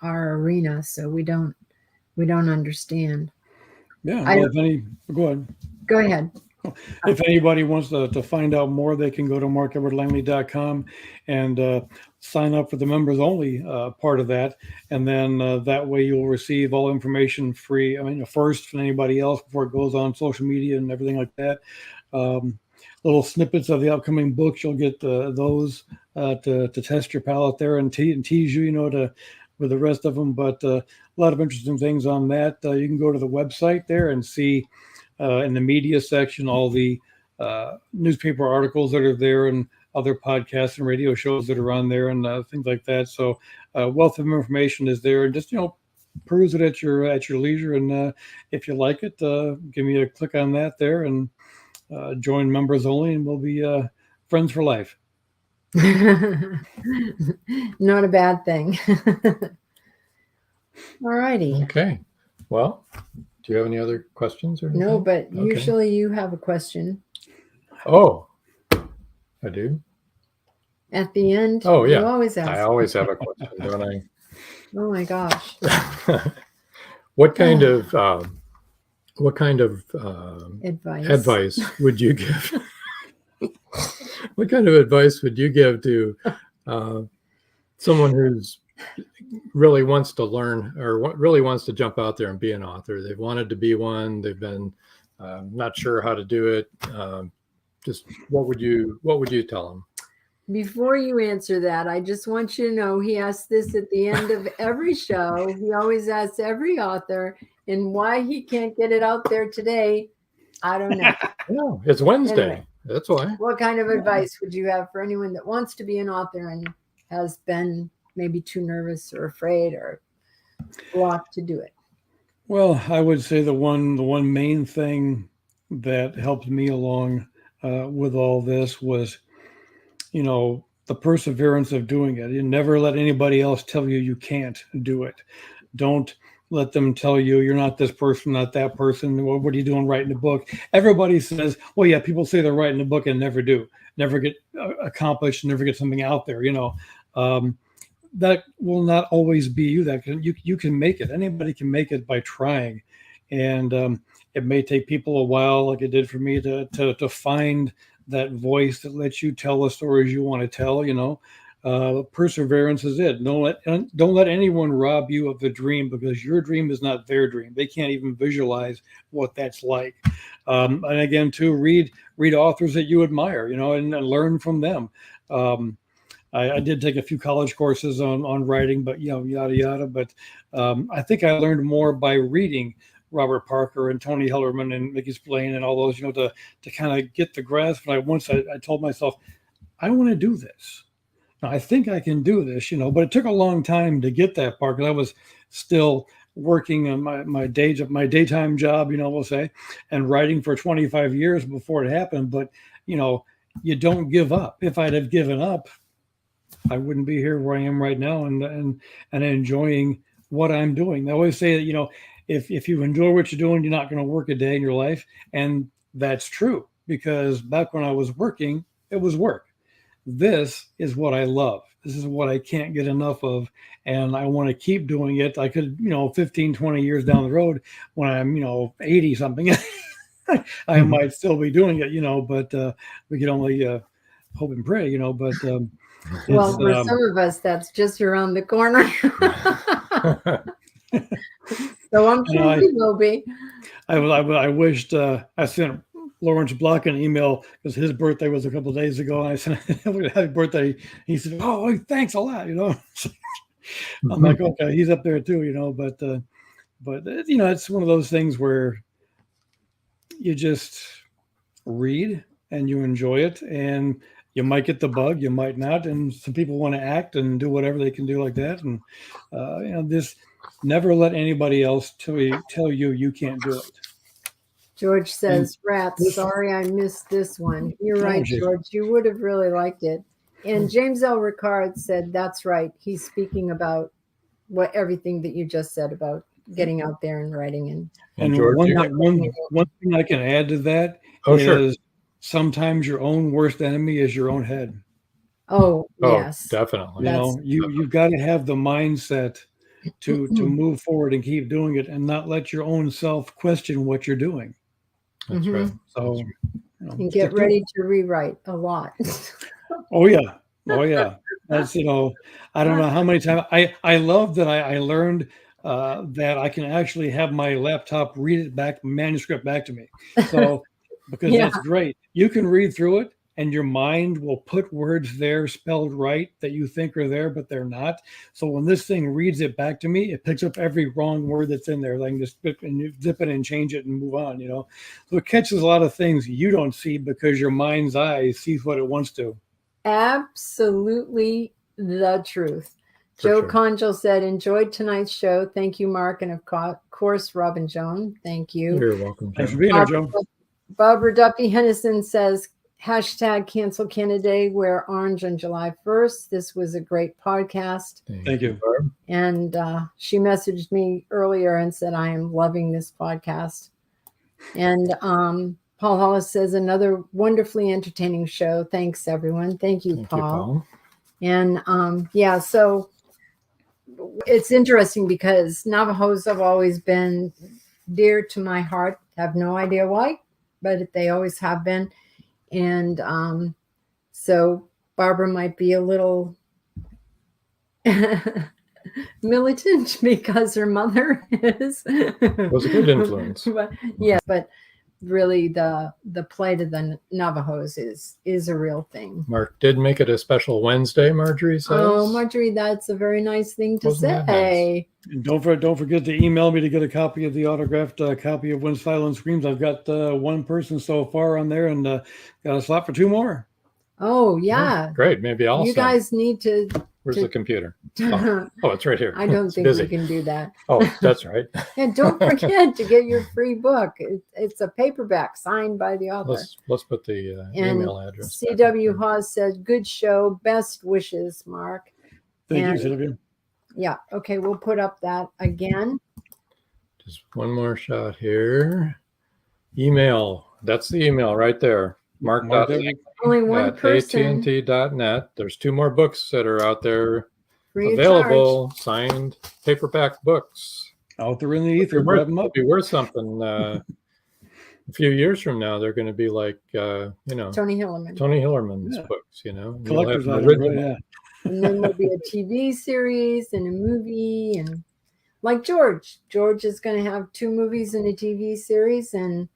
our arena. So we don't understand. Yeah. Well, go ahead. Go ahead. If anybody wants to find out more, they can go to markedwardlangley.com and sign up for the members only part of that. And then that way you'll receive all information free. I mean, first from anybody else before it goes on social media and everything like that. Little snippets of the upcoming books, you'll get those to test your palate there and tease you, with the rest of them. But a lot of interesting things on that. You can go to the website there and see in the media section all the newspaper articles that are there and other podcasts and radio shows that are on there and things like that. So wealth of information is there, and just peruse it at your leisure. And if you like it, give me a click on that there and join members only, and we'll be friends for life. Not a bad thing. All righty. Okay. Well, do you have any other questions or anything? No, but usually you have a question. Oh, I do. At the end. Oh, yeah. You always ask. I always have a question, don't I? Oh my gosh. What kind of advice would you give? What kind of advice would you give to someone who's really wants to learn or really wants to jump out there and be an author? They've wanted to be one. They've been not sure how to do it. Just what would you tell them? Before you answer that, I just want you to know he asks this at the end of every show. He always asks every author, and why he can't get it out there today, I don't know. No, it's Wednesday. Anyway, that's why. What kind of advice would you have for anyone that wants to be an author and has been maybe too nervous or afraid or blocked to do it? Well, I would say the one main thing that helped me along with all this was, the perseverance of doing it. You never let anybody else tell you you can't do it. Don't let them tell you you're not this person, not that person. What are you doing writing a book? Everybody says, well, yeah, people say they're writing a book and never do, never get accomplished, never get something out there, that will not always be you. That you can make it. Anybody can make it by trying. And it may take people a while, like it did for me, to find that voice that lets you tell the stories you want to tell. Perseverance is it. Don't let anyone rob you of the dream, because your dream is not their dream. They can't even visualize what that's like. And again, too, read authors that you admire, and learn from them. I did take a few college courses on writing, but yada yada. But I think I learned more by reading Robert Parker and Tony Hellerman and Mickey Spillane and all those, to kind of get the grasp. And I told myself, I want to do this. Now, I think I can do this, but it took a long time to get that part, because I was still working on my daytime job, we'll say, and writing for 25 years before it happened. But, you don't give up. If I'd have given up, I wouldn't be here where I am right now and enjoying what I'm doing. I always say that, if you enjoy what you're doing, you're not going to work a day in your life. And that's true, because back when I was working, it was work. This is what I love. This is what I can't get enough of. And I want to keep doing it. I could, 15, 20 years down the road, when I'm, 80 something, I might still be doing it, but we can only hope and pray, but well, for some of us, that's just around the corner. So I'm sure we will be. I wished I sent Lawrence Block an email, because his birthday was a couple of days ago, and I said, happy birthday. He said, oh, thanks a lot, I'm like, okay, he's up there too, but it's one of those things where you just read and you enjoy it, and You might get the bug, you might not, and some people want to act and do whatever they can do like that. And this never let anybody else tell you you can't do it. George says, "Rats, sorry I missed this one." You're right, George. You would have really liked it. And James L. Ricard said, "That's right. He's speaking about everything that you just said about getting out there and writing." And George, one thing I can add to that is sometimes your own worst enemy is your own head. Oh yes, definitely. You've got to have the mindset to move forward and keep doing it, and not let your own self question what you're doing. That's right. So and get ready to rewrite a lot. Oh yeah. That's I don't know how many times I love that I learned that I can actually have my laptop read it back, manuscript back to me. So because that's great. You can read through it and your mind will put words there spelled right that you think are there, but they're not. So when this thing reads it back to me, it picks up every wrong word that's in there. Like just zip it and change it and move on, So it catches a lot of things you don't see because your mind's eye sees what it wants to. Absolutely the truth. Joe Conjo said, "Enjoyed tonight's show. Thank you, Mark. And of course, Robin Joan. Thank you." You're welcome. Thanks for being here, Joe. Barbara Duffy Hennison says, #cancel Kennedy, wear orange on July 1st. This was a great podcast. Thank you. And she messaged me earlier and said, "I am loving this podcast." And Paul Hollis says, "Another wonderfully entertaining show. Thanks, everyone." Thank you, Paul. And so it's interesting because Navajos have always been dear to my heart. Have no idea why, but they always have been. And so Barbara might be a little militant because her mother was a good influence. but really the plight of the Navajos is a real thing. Mark did make it a special Wednesday, Marjorie says. Oh, Marjorie, that's a very nice thing to say. Nice? And don't forget to email me to get a copy of the autographed copy of When Silence Screams. I've got one person so far on there and got a slot for 2 more. Oh yeah. Oh, great. Maybe I'll You guys need to. Where's the computer? Oh, it's right here. I don't think we can do that. Oh, that's right. And don't forget to get your free book. It's a paperback signed by the author. Let's put the email address. C.W. Hawes said, "Good show. Best wishes, Mark." Thank you, Sylvia. Yeah. Okay. We'll put up that again. Just one more shot here. Email. That's the email right there. Mark. Only one person. AT&T.net. There's 2 more books that are out there available. Signed paperback books. Out there in the ether. They'll be worth something. A few years from now, they're going to be like, Tony Hillerman's books, Collector's item, yeah. And then there'll be a TV series and a movie, and like George is going to have 2 movies and a TV series, and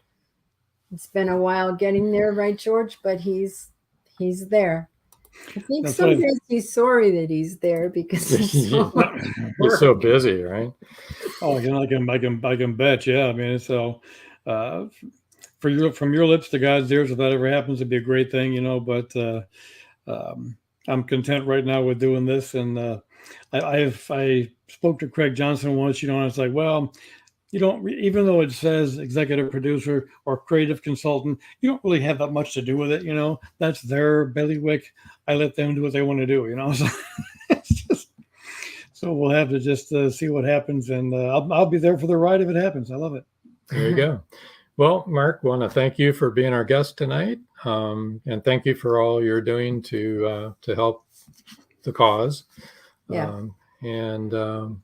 it's been a while getting there, right, George? But he's there. I think some days he's sorry that he's there because he's so busy, right? Oh, I can bet. Yeah, I mean, so from your lips to God's ears, if that ever happens, it'd be a great thing, But I'm content right now with doing this, and I spoke to Craig Johnson once, and it's like, well, you don't, even though it says executive producer or creative consultant, you don't really have that much to do with it. That's their bailiwick. I let them do what they want to do, So, so we'll have to just see what happens. And I'll be there for the ride if it happens. I love it. There you go. Well, Mark, want to thank you for being our guest tonight. And thank you for all you're doing to help the cause. Yeah. Do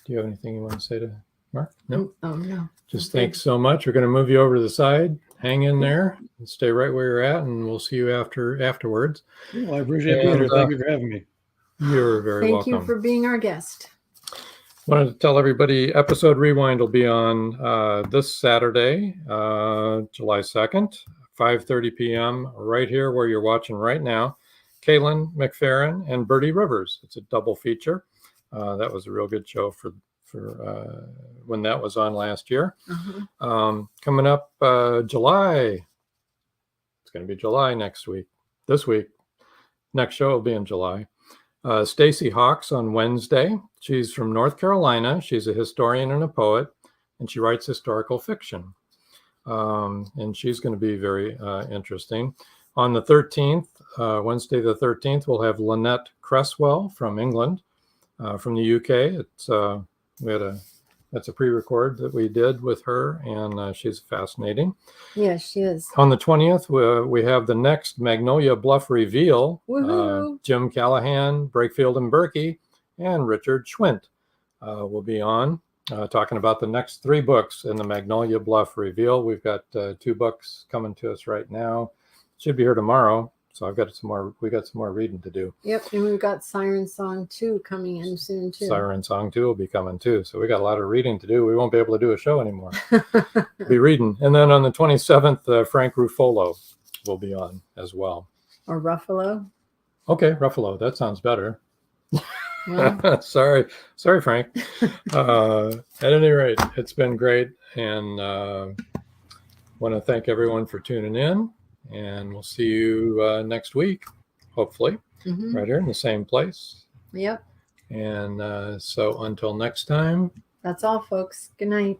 you have anything you want to say to Mark? No. Oh no. Just thanks so much. We're going to move you over to the side. Hang in there and stay right where you're at, and we'll see you afterwards. Well, I appreciate being here. Thank you for having me. You're very welcome. Thank you for being our guest. Wanted to tell everybody, Episode Rewind will be on this Saturday, July 2nd, 5:30 p.m. right here where you're watching right now. Kaylin McFerrin and Bertie Rivers. It's a double feature. That was a real good show for when that was on last year. Coming up July. It's going to be July this week. next show will be in July. Stacy Hawks on Wednesday. She's from North Carolina. She's a historian and a poet, and she writes historical fiction. And she's going to be very interesting. On the 13th, Wednesday the 13th, we'll have Lynette Cresswell from England, from the UK. That's a pre-record that we did with her, and she's fascinating. Yeah, she is. On the 20th, we have the next Magnolia Bluff reveal. Jim Callahan, Brakefield and Berkey, and Richard Schwint will be on talking about the next 3 books in the Magnolia Bluff reveal. We've got 2 books coming to us right now. Should be here tomorrow. So we got some more reading to do. Yep, and we've got Siren Song 2 coming in soon too. Siren Song 2 will be coming too. So we got a lot of reading to do. We won't be able to do a show anymore. Be reading. And then on the 27th, Frank Ruffolo will be on as well. Or Ruffalo. Okay, Ruffalo. That sounds better. Well. Sorry, Frank. At any rate, it's been great. And want to thank everyone for tuning in. And we'll see you next week, hopefully, right here in the same place. Yep. And so until next time. That's all, folks. Good night.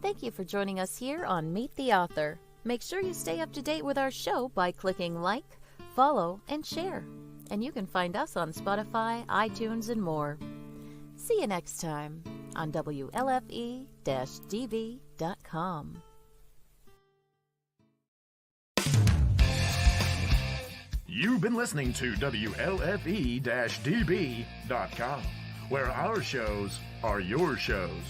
Thank you for joining us here on Meet the Author. Make sure you stay up to date with our show by clicking like, follow, and share. And you can find us on Spotify, iTunes, and more. See you next time on WLFE-DB.com. You've been listening to WLFE-DB.com, where our shows are your shows.